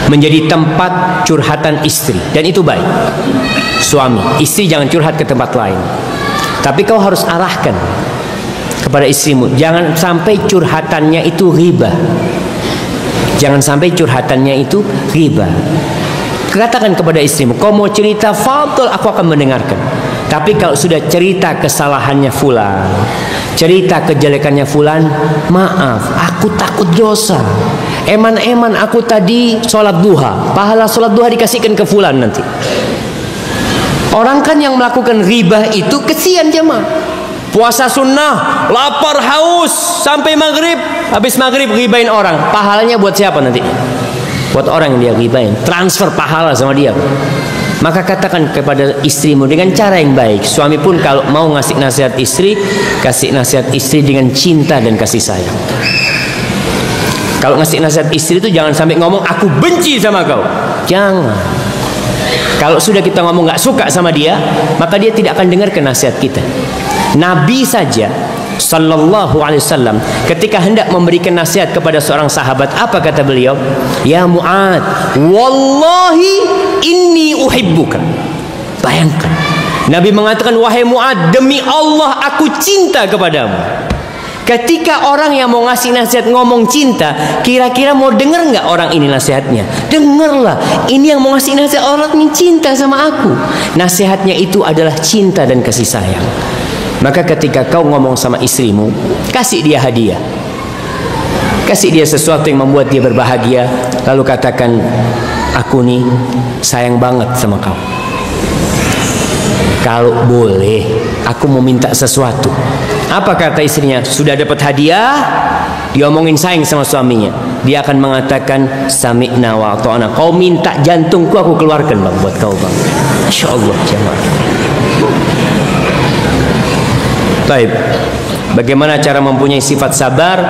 menjadi tempat curhatan istri, dan itu baik. Suami, istri jangan curhat ke tempat lain, tapi kau harus arahkan kepada istrimu, jangan sampai curhatannya itu riba. Jangan sampai curhatannya itu riba. Katakan kepada istrimu, kau mau cerita, fadhol, aku akan mendengarkan. Tapi kalau sudah cerita kesalahannya fulan, cerita kejelekannya fulan, maaf, aku takut dosa. Eman-eman aku tadi sholat duha, pahala sholat duha dikasihkan ke fulan nanti. Orang kan yang melakukan riba itu kesian jemaah. Puasa sunnah, lapar haus sampai maghrib, habis maghrib ribain orang, pahalanya buat siapa nanti? Buat orang yang dia ribain, transfer pahala sama dia. Maka katakan kepada istrimu dengan cara yang baik. Suami pun kalau mau ngasih nasihat istri, kasih nasihat istri dengan cinta dan kasih sayang. Kalau ngasih nasihat istri itu jangan sampai ngomong aku benci sama kau. Jangan. Kalau sudah kita ngomong nggak suka sama dia, maka dia tidak akan dengar nasihat kita. Nabi saja Sallallahu alaihi wasallam ketika hendak memberikan nasihat kepada seorang sahabat, apa kata beliau? Ya Mu'ad, wallahi inni uhibbuka. Bayangkan, Nabi mengatakan, wahai Mu'ad, demi Allah aku cinta kepadamu. Ketika orang yang mau ngasih nasihat ngomong cinta, kira-kira mau dengar nggak orang ini nasihatnya? Dengarlah, ini yang mau ngasih nasihat orang ini cinta sama aku. Nasihatnya itu adalah cinta dan kasih sayang. Maka ketika kau ngomong sama istrimu, kasih dia hadiah, kasih dia sesuatu yang membuat dia berbahagia, lalu katakan, aku nih sayang banget sama kau. Kalau boleh, aku mau minta sesuatu. Apa kata istrinya? Sudah dapat hadiah, diomongin sayang sama suaminya, dia akan mengatakan sami'na wa ata'na. Kau minta jantungku, aku keluarkan bang buat kau bang. Masya Allah jemaah. Baik, bagaimana cara mempunyai sifat sabar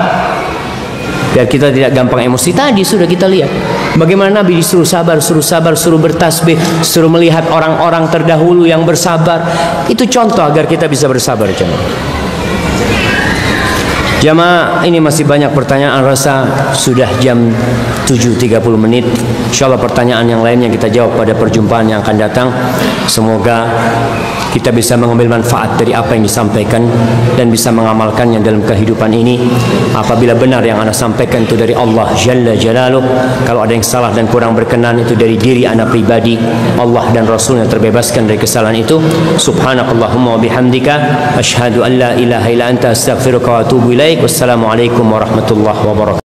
biar kita tidak gampang emosi? Tadi sudah kita lihat bagaimana Nabi disuruh sabar, suruh bertasbih, suruh melihat orang-orang terdahulu yang bersabar. Itu contoh agar kita bisa bersabar jemaah. Jamaah, ini masih banyak pertanyaan, rasa sudah jam 7.30 menit. Insyaallah pertanyaan yang lainnya kita jawab pada perjumpaan yang akan datang. Semoga kita bisa mengambil manfaat dari apa yang disampaikan dan bisa mengamalkannya dalam kehidupan ini. Apabila benar yang Anda sampaikan itu dari Allah Jalla Jalaluh, kalau ada yang salah dan kurang berkenan itu dari diri Anda pribadi, Allah dan Rasulnya terbebaskan dari kesalahan itu. Subhanakallahumma wa bihamdika asyhadu an la ilaha illa anta astaghfiruka wa atubu ilaik. Wassalamualaikum warahmatullahi wabarakatuh.